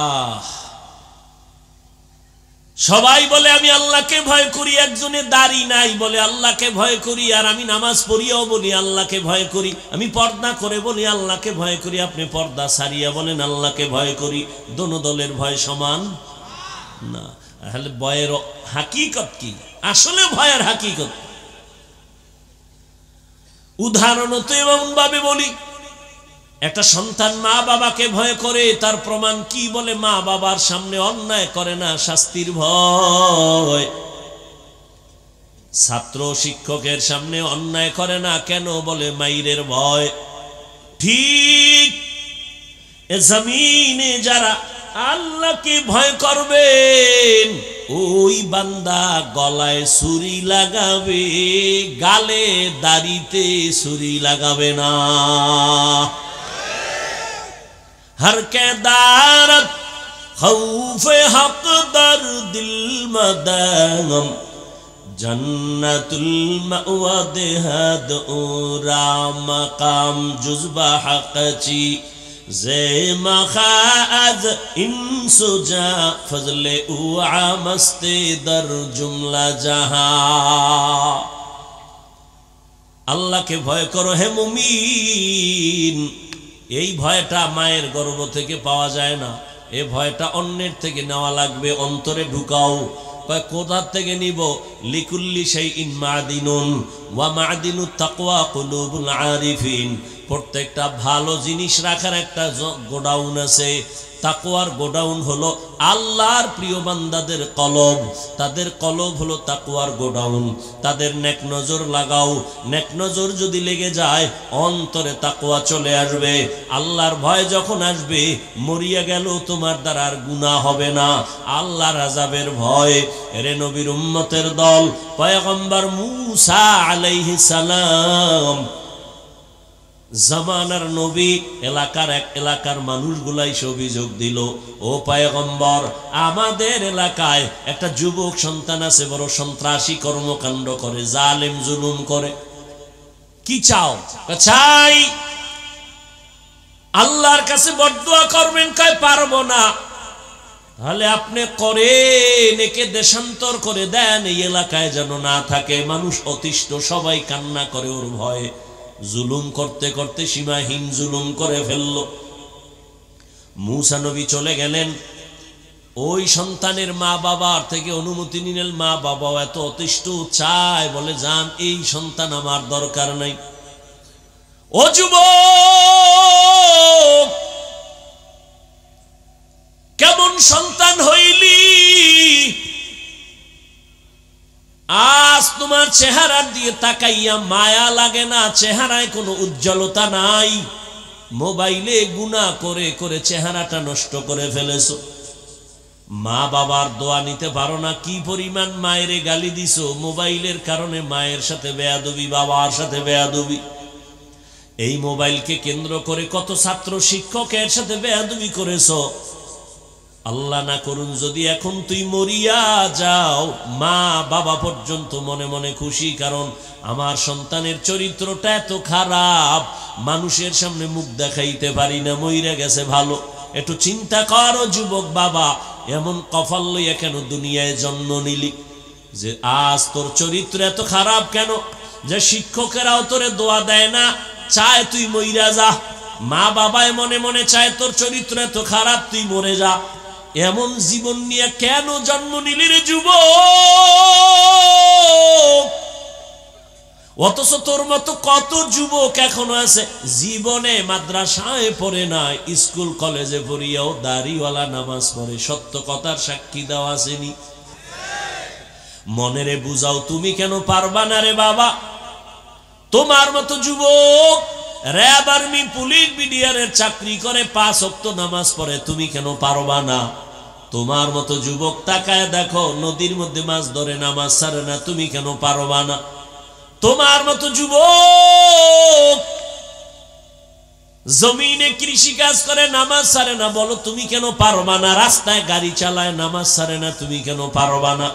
সবাই বলে আমি আল্লাহকে ভয় করি একজনের দাড়ি নাই বলে আল্লাহকে ভয় করি আর আমি নামাজ পড়িয়াও বলি আল্লাহকে ভয় করি আমি পর্দা করে বলি আল্লাহকে ভয় করি আপনি পর্দা সারিয়া বলেন আল্লাহকে ভয় করি দোনো দলের ভয় সমান না তাহলে ভয়ের হাকিকত কি আসলে ভয়ের হাকিকত উদাহরণ তো এমন ভাবে বলি একটা সন্তান মা বাবাকে ভয় করে তার প্রমাণ কি বলে মা বাবার সামনে অন্যায় করে না শাস্তির ভয় ছাত্র শিক্ষকের সামনে অন্যায় করে না কেন বলে মাইরের ভয় ঠিক এ জমিনে যারা আল্লাহকে ভয় করবেন ওই বান্দা গলায় ছুরি লাগাবে গালে দাড়িতে ছুরি লাগাবে না हर के दारत खौफ हक दर दिल मदम जन्नतुल मअवा देहद उरा मकाम जुज़बा हक़ची जे मखाज इंसुजा फजले उआ मस्ते दर जुमला जहां अल्लाह के भय करो है मुमीन এই ভয়টা মায়ের গর্ভ থেকে পাওয়া যায় না এই ভয়টা অন্যের থেকে নেওয়া লাগবে অন্তরে ঢুকাও কয় কোথা থেকে নিব লিকুল্লি শাইইন মাদিনুন ওয়া মাদিনুত তাকওয়া কুলুবুল আরিফিন প্রত্যেকটা ভালো জিনিস রাখার একটা গোডাউন আছে তাকওয়ার গোডাউন হলো আল্লাহর প্রিয় বান্দাদের কলব তাদের কলব হলো তাকওয়ার গোডাউন তাদের নেক নজর লাগাও নেক নজর যদি লেগে যায় অন্তরে তাকওয়া চলে আসবে আল্লাহর ভয় যখন আসবে মরিয়া গেল তোমার দ্বারা আর গুনাহ হবে না আল্লাহর আযাবের ভয় এরে নবীর উম্মতের দল পয়গম্বর মূসা আলাইহিস সালাম জামানার নবী এলাকার মানুষগুলাই অভিযোগ দিল ও পয়গম্বর আমাদের এলাকায় একটা যুবক সন্তান আছে বড় সন্ত্রাসী কর্মকাণ্ড করে জালেম জুলুম করে কি চাও চাই আল্লাহর কাছে বদদুয়া করবেন কয় পারবো না তাহলে আপনি করেন একে দেশান্তর করে দেন এই এলাকায় যেন না থাকে মানুষ অতিষ্ঠ সবাই কান্না করে ওর ভয়ে জুলুম করতে করতে সীমাহীন জুলুম করে ফেলল মূসা নবী চলে গেলেন ওই সন্তানের মা বাবার থেকে অনুমতি নিলেন মা বাবাও এত অতিষ্ঠ চায় বলে যান এই সন্তান আমার দরকার নাই ও যুবক কেমন সন্তান হইলি আজ তোমার চেহারার দিকে তাকাইয়া মায়া লাগে না চেহারায় কোনো উজ্জ্বলতা নাই মোবাইলে গুনাহ করে করে চেহারাটা নষ্ট করে ফেলেছো মা বাবার দোয়া নিতে পারো না কি পরিমাণ মায়েরে গালি দিছো মোবাইলের কারণে মায়ের সাথে বেয়াদবি বাবার সাথে বেয়াদবি এই মোবাইলকে কেন্দ্র করে কত ছাত্র শিক্ষকের সাথে বেয়াদবি করেছো আল্লাহ না করুন যদি এখন তুই মরিয়া যাও মা বাবা পর্যন্ত মনে মনে খুশি কারণ আমার সন্তানের চরিত্রটা এত খারাপ মানুষের সামনে মুখ দেখাইতে পারি না মইরা গেছে ভালো একটু চিন্তা করো যুবক বাবা এমন কপাল লইয়া কেন দুনিয়ায় জন্ম নিলি যে আজ তোর চরিত্র এত খারাপ কেন যে শিক্ষকেরাও তোরে দোয়া দেয় না চায় তুই মইরা যা মা বাবায় মনে মনে চায় তোর চরিত্র এত খারাপ তুই মরে যা এমন জীবন নিয়ে কেন জন্ম নিলি রে যুবক অথচ তোর মতো কত যুবক এখনো আছে জীবনে মাদ্রাসায় পড়ে না স্কুল কলেজে পড়িয়াও দাড়িওয়ালা নামাজ পড়ে সত্য কথার সাক্ষী দেওয়া আসেনি মনেরে বুঝাও তুমি কেন পারবা না রে বাবা তোমার মতো যুবক র‍্যাব আর্মি পুলিশ বিডিআরের চাকরি করে 5 ওয়াক্ত নামাজ পড়ে তুমি কেন পারবা না তোমার মতো যুবক তাকায় দেখো নদীর মধ্যে মাছ ধরে নামাজ ছাড়ে না তুমি কেন পারবা না তোমার মতো যুবক জমিনে কৃষি কাজ করে নামাজ ছাড়ে না, বলো তুমি কেন পারবা না? রাস্তায় গাড়ি চালায় নামাজ ছাড়ে না, তুমি কেন পারবা না?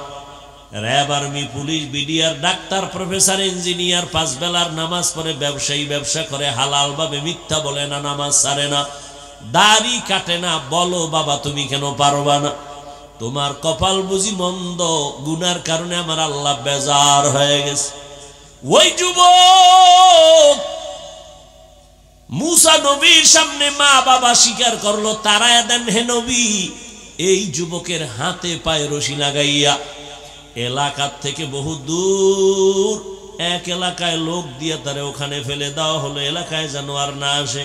RAB, army, police, BDR, doctor, professor, engineer 5 বেলার নামাজ পড়ে, ব্যবসায়ী ব্যবসা করে, হালাল ভাবে মিথ্যা বলে না, নামাজ ছাড়ে না, দাড়ি কাটে না, বলো বাবা তুমি কেন পারবা না? তোমার কপাল বুঝি মন্দ, গুনার কারণে আমার আল্লাহ বেজার হয়ে গেছে। ওই যুবক মুসা নবীর সামনে মা বাবা স্বীকার করলো, তারায়া দেন হে নবী। এই যুবকের হাতে পায়ে রশি লাগাইয়া এলাকার থেকে বহু দূর এক এলাকায় লোক দিয়ে তারে ওখানে ফেলে দেওয়া হলো, এলাকায় যেন আর না আসে।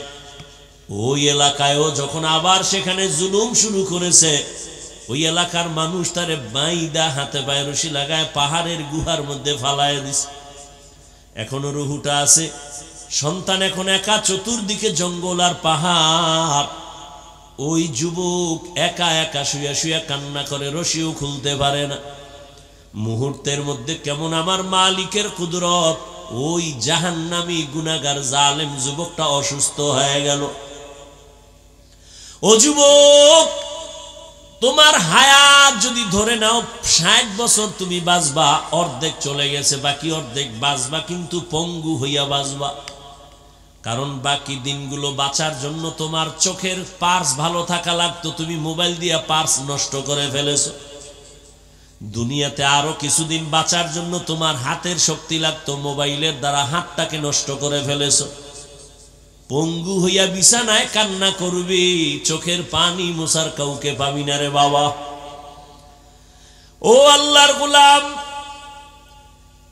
ওই এলাকায়ও যখন আবার সেখানে জুলুম শুরু করেছে, ওই এলাকার মানুষ তারে বাইদা হাতে পায়ে রশি লাগায় পাহাড়ের গুহার মধ্যে ফালায় দিছে। এখনো রুহুটা আছে। সন্তান এখন একা, চতুর্দিকে জঙ্গল আর পাহাড়। ওই যুবক একা একা শুয়া শুয়া কান্না করে, রশিও খুলতে পারে না। মুহূর্তের মধ্যে কেমন আমার মালিকের কুদরত, ওই জাহান্নামী গুনাহগার জালেম যুবকটা অসুস্থ হয়ে গেল। ও যুবক, তোমার হায়াত যদি ধরে নাও 60 বছর তুমি বাঁচবা, অর্ধেক চলে গেছে, বাকি অর্ধেক বাঁচবা, কিন্তু পঙ্গু হইয়া বাঁচবা। কারণ বাকি দিনগুলো বাঁচার জন্য তোমার চোখের পার্স ভালো থাকা লাগতো, তুমি মোবাইল দিয়া পার্স নষ্ট করে ফেলেছো। দুনিয়াতে আরো কিছুদিন বাঁচার জন্য তোমার হাতের শক্তি লাগতো, মোবাইলের দ্বারা হাতটাকে নষ্ট করে ফেলেছো। পঙ্গু হইয়া বিছানায় কান্না করবি, চোখের পানি মোছার কাউকে পাবি না রে বাবা। ও আল্লাহর গোলাম,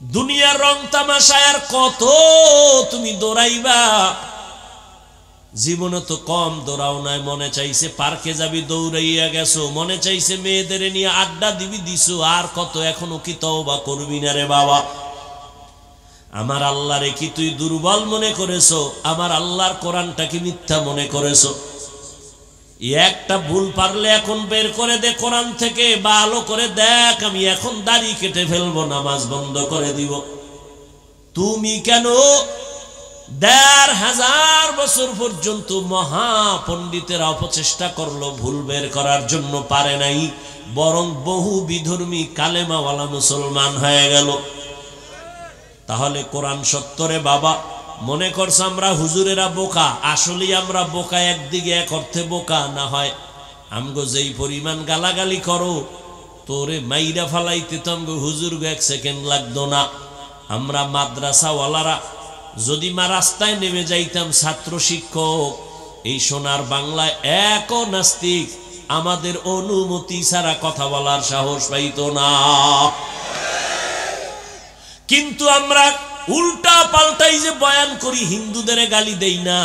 দুনিয়ার রং তামাশায় আর কত তুমি দৌড়াইবা? জীবনে তো কম দৌড়াও নাই। মনে চাইছে পার্কে যাবি, দৌড়াইয়া গেছো। মনে চাইছে মেয়েদের নিয়ে আড্ডা দিবি, দিছো। আর কত? এখনো কি তওবা করবি না রে বাবা? আমার আল্লাহরে কি তুই দুর্বল মনে করেছো? আমার আল্লাহর কোরআনটা কি মিথ্যা মনে করেছো? একটা ভুল পারলে এখন বের করে দে কোরআন থেকে, ভালো করে দেখ। আমি এখন দাড়ি কেটে ফেলবো, নামাজ বন্ধ করে দিব। তুমি কেন 1500 বছর পর্যন্ত মহা পণ্ডিতেরা অপচেষ্টা করলো ভুল বের করার জন্য, পারে নাই, বরং বহু বিধর্মী কালেমাওয়ালা মুসলমান হয়ে গেল। তাহলে কোরআন সত্তরে বাবা? মনে করছে আমরা হুজুরেরা বোকা, আসলেই আমরা বোকা। একদিকে এক অর্থে বোকা না হয় আমগো যেই পরিমাণ গালাগালি করো, তোরে মাইরা ফালাইতে তো আমগো হুজুর 1 সেকেন্ড লাগতো না। আমরা মাদ্রাসাওয়ালারা যদি রাস্তায় নেমে যাইতাম, ছাত্র শিক্ষক, এই সোনার বাংলায় এক নাস্তিক আমাদের অনুমতি ছাড়া কথা বলার সাহস পাইতো না। কিন্তু আমরা উল্টা পাল্টাই যে বয়ান করি, হিন্দুদের গালি দেই না,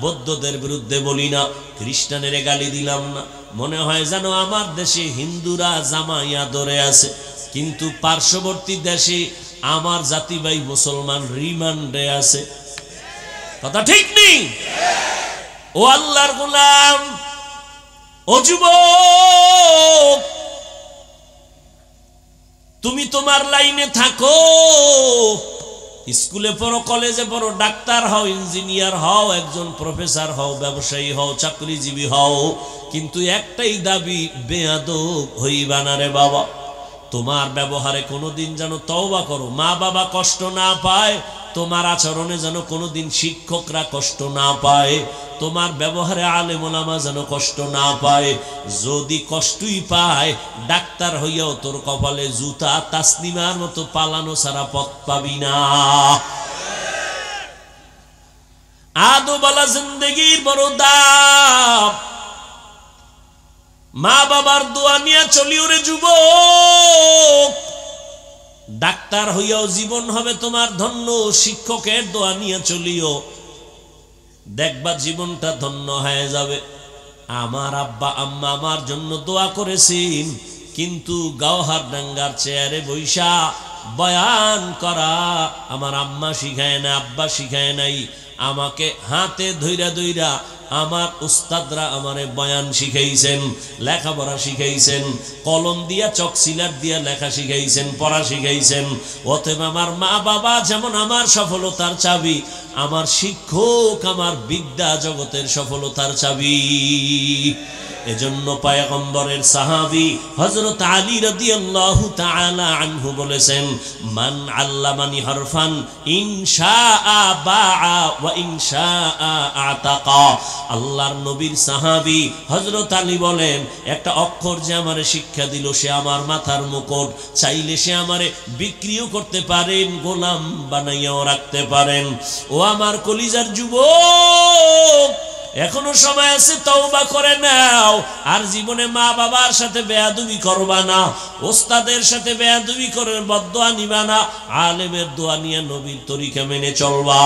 বৌদ্ধদের বিরুদ্ধে বলি না, খ্রিস্টানের গালি দিলাম না। মনে হয় যেন আমার দেশে হিন্দুরা জামাইয়া ধরে আছে, কিন্তু পার্শ্ববর্তী দেশে আমার জাতি ভাই মুসলমান রিমান্ডে আছে। কথা ঠিক নেই? ও আল্লাহর গোলাম, ও যুবক, তুমি তোমার লাইনে থাকো। স্কুলে পড়ো, কলেজে পড়ো, ডাক্তার হও, ইঞ্জিনিয়ার হও, একজন প্রফেসর হও, ব্যবসায়ী হও, চাকরিজীবী হও, কিন্তু একটাই দাবি, বেয়াদব হইবা না রে বাবা। তোমার ব্যবহারে কোনোদিন যেন তওবা করো, মা বাবা কষ্ট না পায়। তোমার আচরণে যেন কোনোদিন শিক্ষকরা কষ্ট না পায়। তোমার ব্যবহারে আলেম ওলামা যেন কষ্ট না পায়। যদি কষ্টই পায়, ডাক্তার হইয়াও তোর কপালে জুতা, তাসলিমার মতো পালানো ছাড়া পথ পাবি না। আদোবালা জিন্দেগির বড় দাম। মা বাবার দোয়া নিয়ে চলিও রে যুবক। ডাক্তার হইয়াও জীবন হবে তোমার ধন্য, শিক্ষকের দোয়া নিয়ে চলিও, দেখবা জীবনটা ধন্য হয়ে যাবে। আমার আব্বা আম্মা আমার জন্য দোয়া করেছেন, কিন্তু গাওহার ডাঙ্গার চেয়ারে বৈশা বয়ান করা আমার আম্মা শিখায় না, আব্বা শিখায় নাই। আমাকে হাতে ধইরা ধইরা আমার উস্তাদরা আমারে বয়ান শিখাইছেন, লেখাপড়া শিখাইছেন, কলম দিয়া চক সিলার দিয়া লেখা শিখাইছেন, পড়া শিখাইছেন। অতএব আমার মা বাবা যেমন আমার সফলতার চাবি, আমার শিক্ষক, আমার বিদ্যা জগতের সফলতার চাবি। এজন্য পয়গম্বরের সাহাবী হযরত আলী রাদিয়াল্লাহু তাআলা আনহু বলেছেন, মান আল্লামানি হরফান ইনশাআ বাআ ওয়া ইনশাআ আতাকা। আল্লাহর নবীর সাহাবী হযরত আলী বলেন, একটা অক্ষর যে আমারে শিক্ষা দিল সে আমার মাথার মুকুট, চাইলে সে আমারে বিক্রিও করতে পারেন, গোলাম বানাইয়াও রাখতে পারেন। ও আমার কলিজার যুবক, এখনো সময় আছে, তওবা করে নাও। আর জীবনে মা বাবার সাথে বেয়াদবি করবা না, ওস্তাদের সাথে বেয়াদবি করে বদদোয়া নিবা না, আলেমের দোয়া নিয়ে নবীর তরিকা মেনে চলবা।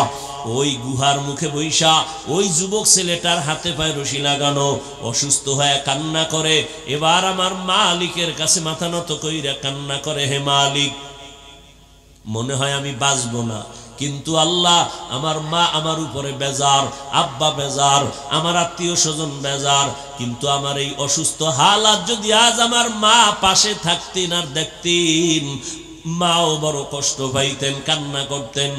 ওই গুহার মুখে বৈশা ওই যুবক ছেলেটার হাতে পায়ে রশি লাগানো, অসুস্থ হয়ে কান্না করে, এবার আমার মালিকের কাছে মাথা নত কইরা কান্না করে, হে মালিক, মনে হয় আমি বাঁচবো না, কিন্তু আল্লাহ আমার মা আমার উপরে বেজার, আব্বা বেজার, আমার আত্মীয় স্বজন বেজার, কিন্তু আমার এই অসুস্থ হালাত যদি আজ আমার মা পাশে থাকতেন আর দেখতেন, মাও বড় কষ্ট পাইতেন, কান্না করতেন,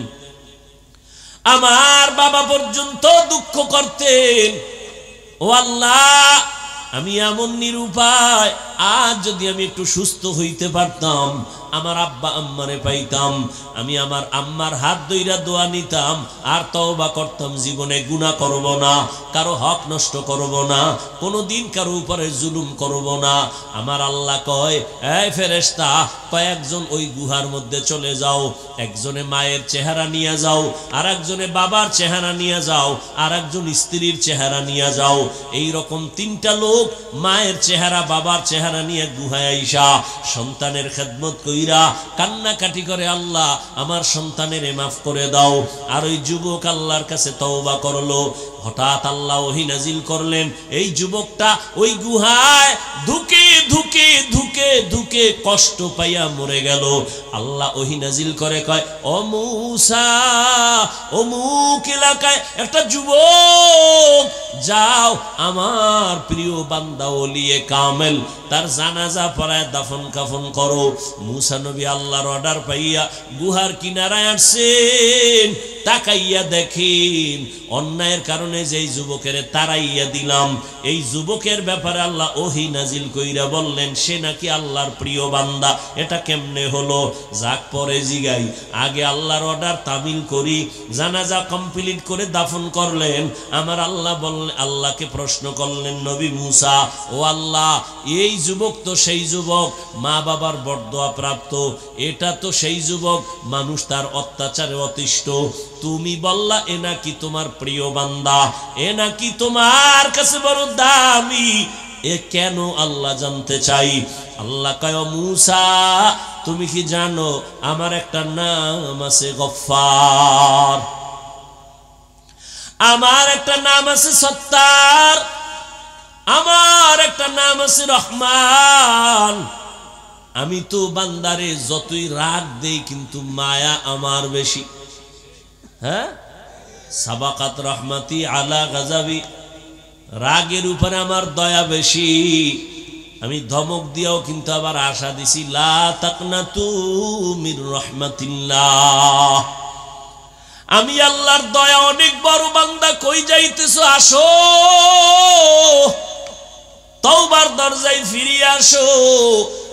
আমার বাবা পর্যন্ত দুঃখ করতেন। ও আল্লাহ, আমি এমন নিরুপায়, আজ যদি আমি একটু সুস্থ হইতে পারতাম, আমার আব্বা আম্মারে পাইতাম, আমি আমার আম্মার হাত ধইরা দোয়া নিতাম, আর তওবা করতাম, জীবনে গুনাহ করব না, কারো হক নষ্ট করব না, কোনোদিন কারো উপরে জুলুম করব না। আমার আল্লাহ কয়, এই ফেরেশতা, কয়েকজন ওই গুহার মধ্যে চলে যাও, একজনে মায়ের চেহারা নিয়ে যাও, আর একজনে বাবার চেহারা নিয়ে যাও, আর একজন স্ত্রীর চেহারা নিয়ে যাও। এই রকম তিনটা লোক মায়ের চেহারা বাবার চেহারা নিয়ে গুহায় আইসা সন্তানের খেদমত কইরা কান্নাকাটি করে, আল্লাহ আমার সন্তানের মাফ করে দাও। আর ওই যুবক আল্লাহর কাছে তওবা করলো। হঠাৎ আল্লাহ ওহী নাজিল করলেন, এই যুবকটা ওই গুহায় ধুকে ধুকে ধুকে ধুকে কষ্ট পাইয়া মরে গেল। আল্লাহ ওহী নাজিল করে কয়, ও মূসা, অমুক এলাকায় একটা যুবক, যাও আমার প্রিয় বান্দা ওলিয়ে কামেল, তার জানাজা পড়ায় দাফন কাফন করো। মূসা নবী আল্লাহর অর্ডার পাইয়া গুহার কিনারায় আসছেন, তাকাইয়া দেখেন অন্যায়ের কারণে যেই যুবকের তারাইয়া দিলাম, এই যুবকের ব্যাপারে আল্লাহ ওহী নাজিল কইরা বললেন সে নাকি আল্লাহর প্রিয় বান্দা। এটা কেমনে হলো? যাক পরে জিগাই, আগে আল্লাহর অর্ডার তামিল করি, জানাজা কমপ্লিট করে দাফন করলেন। আমার আল্লাহ বললেন, আল্লাহকে প্রশ্ন করলেন নবী মূসা, ও আল্লাহ, এই যুবক তো সেই যুবক মা বাবার বরদোয়া প্রাপ্ত, এটা তো সেই যুবক মানুষ তার অত্যাচারে অতিষ্ঠ, তুমি বললা এ নাকি তোমার প্রিয় বান্দা, এ নাকি তোমার কাছে বড় দামি, এ কেন আল্লাহ জানতে চাই। আল্লাহ কয়, মূসা তুমি কি জানো আমার একটা নাম আছে গফফার, আমার একটা নাম আছে সত্তার, আমার একটা নাম আছে রহমান। আমি তো বান্দারে যতই রাগ দেই কিন্তু মায়া আমার বেশি। হ্যাঁ, সাবাকাত রহমাতি আলা গাজাবি, রাগের উপরে আমার দয়া বেশি। আমি ধমক দিয়াও কিন্তু আবার আশা দিছি, লা তাকনাতু মির রহমাতিল্লাহ, আমি আল্লাহর দয়া অনেক বড়, বান্দা কই যাইতেছো, আসো তওবার দরজায় ফিরিয়ে আসো।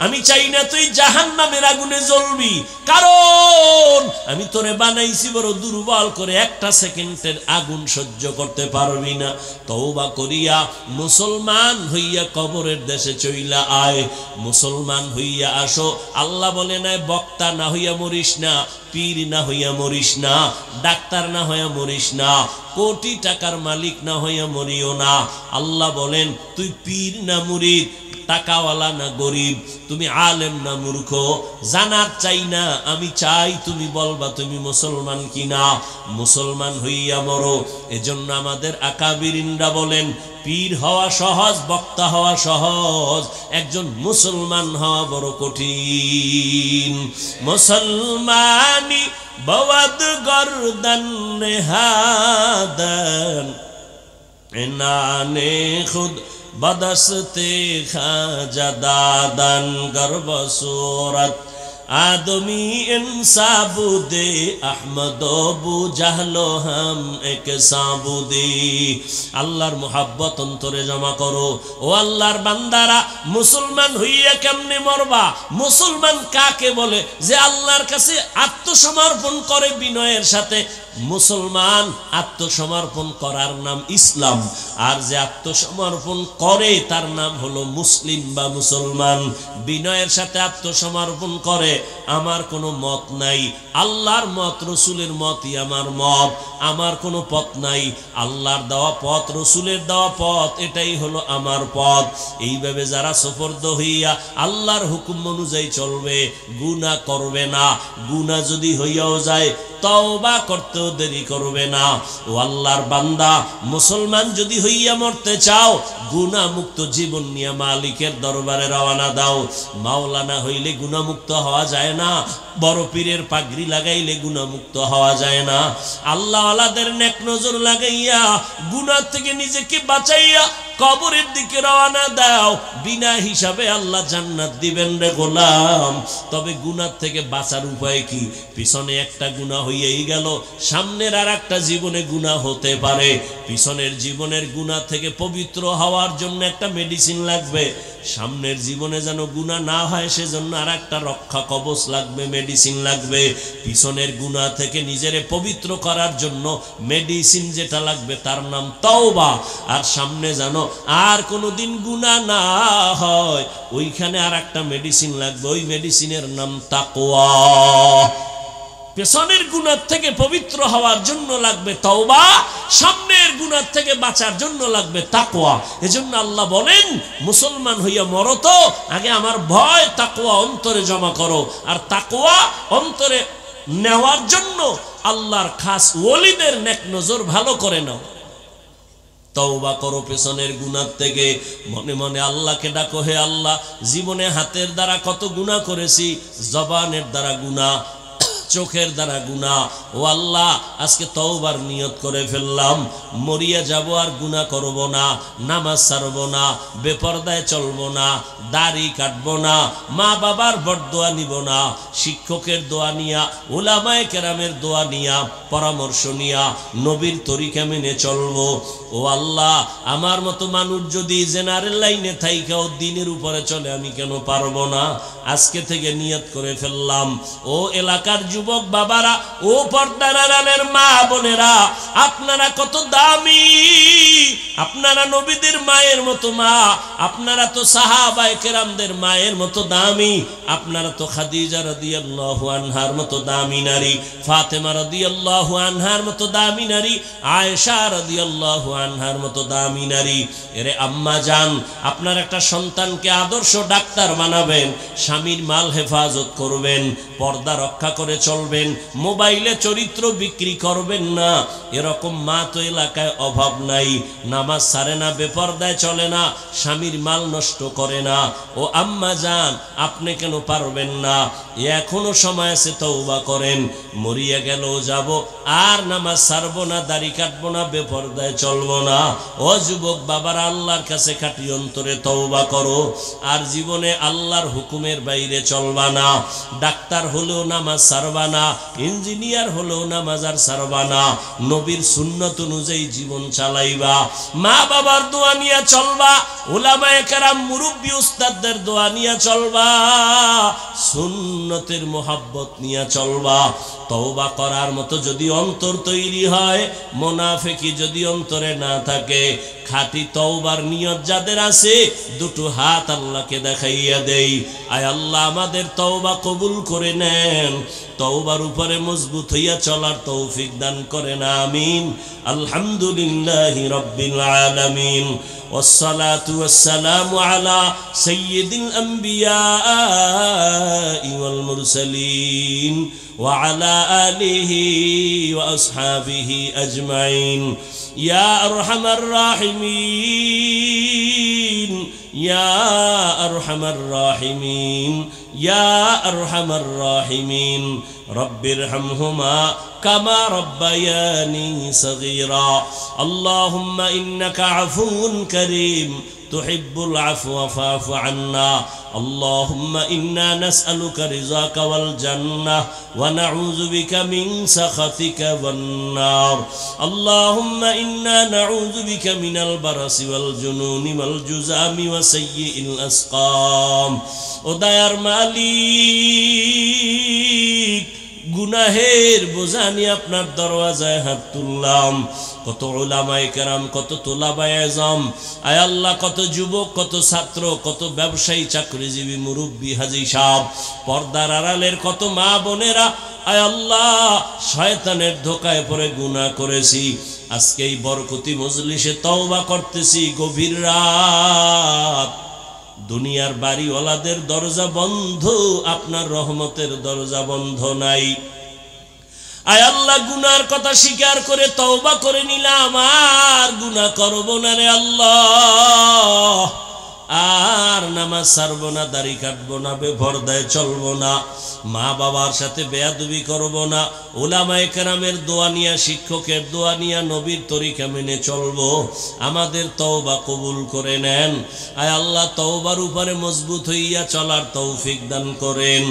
আমি চাই না তুই জাহান্নামের আগুনে জ্বলবি, কারণ আমি তোরে বানাইছি বড় দুর্বল করে, একটা সেকেন্ডের আগুন সহ্য করতে পারবি না। তওবা করিয়া মুসলমান হইয়া কবরের দেশে চইলা আয়, মুসলমান হইয়া আসো। আল্লাহ বলে নাই বক্তা না হইয়া মরিস না, পীর না হইয়া মরিস না, ডাক্তার না হইয়া মরিস না, কোটি টাকার মালিক না হইয়া মরিও না। আল্লাহ বলেন তুই পীর না মুরিদ, টাকাওয়ালা না গরিব, তুমি আলেম না মূর্খ, জানার চাই না, আমি চাই তুমি বলবা তুমি মুসলমান কিনা। মুসলমান হইয়া মরো। এজন্য আমাদের আকাবিরিনরা বলেন পীর হওয়া সহজ, বক্তা হওয়া সহজ, একজন মুসলমান হওয়া বড় কঠিন। মুসলমানি বওয়াদ গর্দান নেহাদান এনানে খুদ बदस्ते खाजा दादन गर्भ सूरत आदमी इंसाबुदे अहमदो बु जाहलो हम एक साबुदे আল্লাহর মুহাব্বত অন্তরে জমা করো ও আল্লাহর বান্দারা মুসলমান হইয়া কেমনে মরবা মুসলমান কাকে বলে যে আল্লাহর কাছে আত্মসমর্পণ করে বিনয়ের সাথে মুসলমান আত্মসমর্পণ করার নাম ইসলাম আর যে আত্মসমর্পণ করে তার নাম হলো মুসলিম বা মুসলমান বিনয়ের সাথে আত্মসমর্পণ করে আমার কোনো মত নাই আল্লাহর মত রাসূলের মতই আমার মত আমার কোনো পথ নাই আল্লাহর দেওয়া পথ রাসূলের দেওয়া পথ এটাই হলো আমার পথ এইভাবে যারা সুপর্দ হইয়া আল্লাহর হুকুম অনুযায়ী চলবে গুনাহ করবে না গুনাহ যদি হইয়াও যায় তওবা করতেও দেরি করবে না ও আল্লাহর বান্দা মুসলমান যদি হইয়া মরতে চাও গুনাহ মুক্ত জীবন নিয়ে মালিকের দরবারে রওনা দাও মাওলানা হইলে গুনাহ মুক্ত হওয়া যায় না বড় পীরের পাগড়ি লাগাইলে গুনাহ মুক্ত হওয়া যায় না আল্লাহ ওয়ালাদের নেক নজর লাগাইয়া গুনাহ থেকে নিজেকে বাঁচাইয়া কবরের দিকে রওনা দাও বিনা হিসাবে আল্লাহ জান্নাত দিবেন রে গোলাম তবে গুনাহ থেকে বাঁচার উপায় কি পিছনে একটা গুনাহ হইয়াই গেল সামনের আরেকটা জীবনে গুনাহ হতে পারে পিছনের জীবনের গুনাহ থেকে পবিত্র হওয়ার জন্য একটা মেডিসিন লাগবে সামনের জীবনে যেন গুনাহ না হয় সেজন্য আরেকটা রক্ষা কবচ লাগবে মেডিসিন লাগবে পিছনের গুনাহ থেকে নিজেরে পবিত্র করার জন্য মেডিসিন যেটা লাগবে তার নাম তওবা আর সামনে যেন আর কোনোদিন গুনাহ না হয় ওইখানে আরেকটা মেডিসিন লাগবে ওই মেডিসিনের নাম তাকওয়া পেছনের গুনাহ থেকে পবিত্র হওয়ার জন্য লাগবে তওবা সামনের গুনাহ থেকে বাঁচার জন্য লাগবে তাকওয়া এজন্য আল্লাহ বলেন মুসলমান হইয়া মরো তো আগে আমার ভয় তাকওয়া অন্তরে জমা করো আর তাকওয়া অন্তরে নেওয়ার জন্য আল্লাহর খাস ওলিদের নেক নজর ভালো করে নাও তওবা করো পেছনের গুনাহ থেকে মনে মনে আল্লাহকে ডাকো হে আল্লাহ জীবনে হাতের দ্বারা কত গুনাহ করেছি জবানের দ্বারা গুনাহ চোখের দ্বারা গুনাহ ও আল্লাহ আজকে তওবার নিয়ত করে ফেললাম মরিয়া যাব আর গুনাহ করব না নামাজ ছাড়ব না বেপরদায় চলব না দাড়ি কাটব না মা বাবার বরদোয়া নিব না শিক্ষকের দোয়া নিয়া উলামায়ে কেরামের দোয়া নিয়া পরামর্শ নিয়া নবীর তরিকা মেনে চলব ও আল্লাহ আমার মতো মানুষ যদি জেনারেল লাইনে থাইকাও দ্বীনের উপরে চলে আমি কেন পারবো না আজকে থেকে নিয়ত করে ফেললাম ও এলাকার যুবক বাবারা ও পর্দার আড়ালের মা বোনেরা আপনারা কত দামি আপনারা নবীদের মায়ের মতো মা আপনারা তো সাহাবায়ে কেরামদের মায়ের মতো দামি আপনারা তো খাদিজা রাদিয়াল্লাহু আনহার মতো দামি নারী ফাতেমা রাদিয়াল্লাহু আনহার মতো দামি নারী আয়েশা রাদিয়াল্লাহু আনহার মতো দামি নারী এরে আম্মা জান আপনার একটা সন্তানকে আদর্শ ডাক্তার বানাবেন স্বামীর মাল হেফাজত করবেন পর্দা রক্ষা করে চলবেন মোবাইলে চরিত্র বিক্রি করবেন না এরকম মা তো এলাকায় অভাব নাই নামাজ ছাড়ে না বেপরদায় চলে না স্বামীর মাল নষ্ট করে না ও আম্মা জান আপনি কেন পারবেন না এখনো সময় আছে তওবা করেন মরিয়া গেলেও যাব আর নামাজ ছাড়বো না দাড়ি কাটবো না বেপরদায় চলবো না ও যুবক বাবার আল্লাহর কাছে খাঁটি অন্তরে তওবা করো আর জীবনে আল্লাহর হুকুমের বাইরে চলবা না ডাক্তার হলেও নামাজ ছাড়বা না ইঞ্জিনিয়ার হলেও নামাজ আর ছাড়বা না নবীর সুন্নত অনুযায়ী জীবন চালাইবা মা বাবার দোয়া নিয়ে চলবা উলামায়ে কেরাম মুরব্বি উস্তাদদের দোয়া নিয়ে চলবা সুন্নতের মোহাব্বত নিয়ে চলবা তওবা করার মতো যদি অন্তর তৈরি হয় মুনাফিকি যদি অন্তরে না থাকে খাঁটি তওবার নিয়ত যাদের আছে দুটো হাত আল্লাহকে দেখাইয়া দেই আয় আল্লাহ আমাদের তওবা কবুল করে নেন তওবার উপরে মজবুত হইয়া চলার তৌফিক দান করেন আমিন আলহামদুলিল্লাহি রাব্বিল আলামিন والصلاة والسلام على سيد الأنبياء والمرسلين وعلى آله وأصحابه أجمعين يا أرحم الراحمين يا أرحم الراحمين ইয়া আরহামার রাহিমিন রব্বিরহামহুমা কামা রব্বায়ানি সগীরা আল্লাহুম্মা ইন্নাকা আফুউন কারীম তুহিব্বুল আফওয়া ফা'ফু আন্না اللهم إنا نسألك رضاك والجنة ونعوذ بك من سخطك والنار اللهم إنا نعوذ بك من البرص والجنون والجذام وسيء الأسقام وديار مالك গুনাহের বোঝা নিয়ে আপনার দরওয়াজায় হাত তুললাম। কত উলামায়ে কেরাম, কত তোলাবায়ে আযম, আয় আল্লাহ, কত যুবক, কত ছাত্র, কত ব্যবসায়ী, চাকরিজীবী, মুরব্বী, হাজী সাহেব, পর্দার আড়ালের কত মা বোনেরা, আয় আল্লাহ, শয়তানের ধোকায় পড়ে গুনাহ করেছি। আজকে এই বরকতি মজলিসে তওবা করতেছি। গভীর রাত, দুনিয়ার বাড়িওয়ালাদের দরজা বন্ধ, আপনার রহমতের দরজা বন্ধ নাই। আয় আল্লাহ, গুনার কথা স্বীকার করে তওবা করে নিলাম, আর গুনাহ করব না রে আল্লাহ। আর নামাজ ছাড়বো না, দাড়ি কাটবো না, বেপরদায় চলবো না, মা বাবার সাথে বেয়াদবি করব না, উলামায়ে কেরামের দোয়া নিয়া, শিক্ষকের দোয়া নিয়া, নবীর তরিকা মেনে চলবো। আমাদের তওবা কবুল করে নেন। আয় আল্লাহ, তওবার উপরে মজবুত হইয়া চলার তৌফিক দান করেন।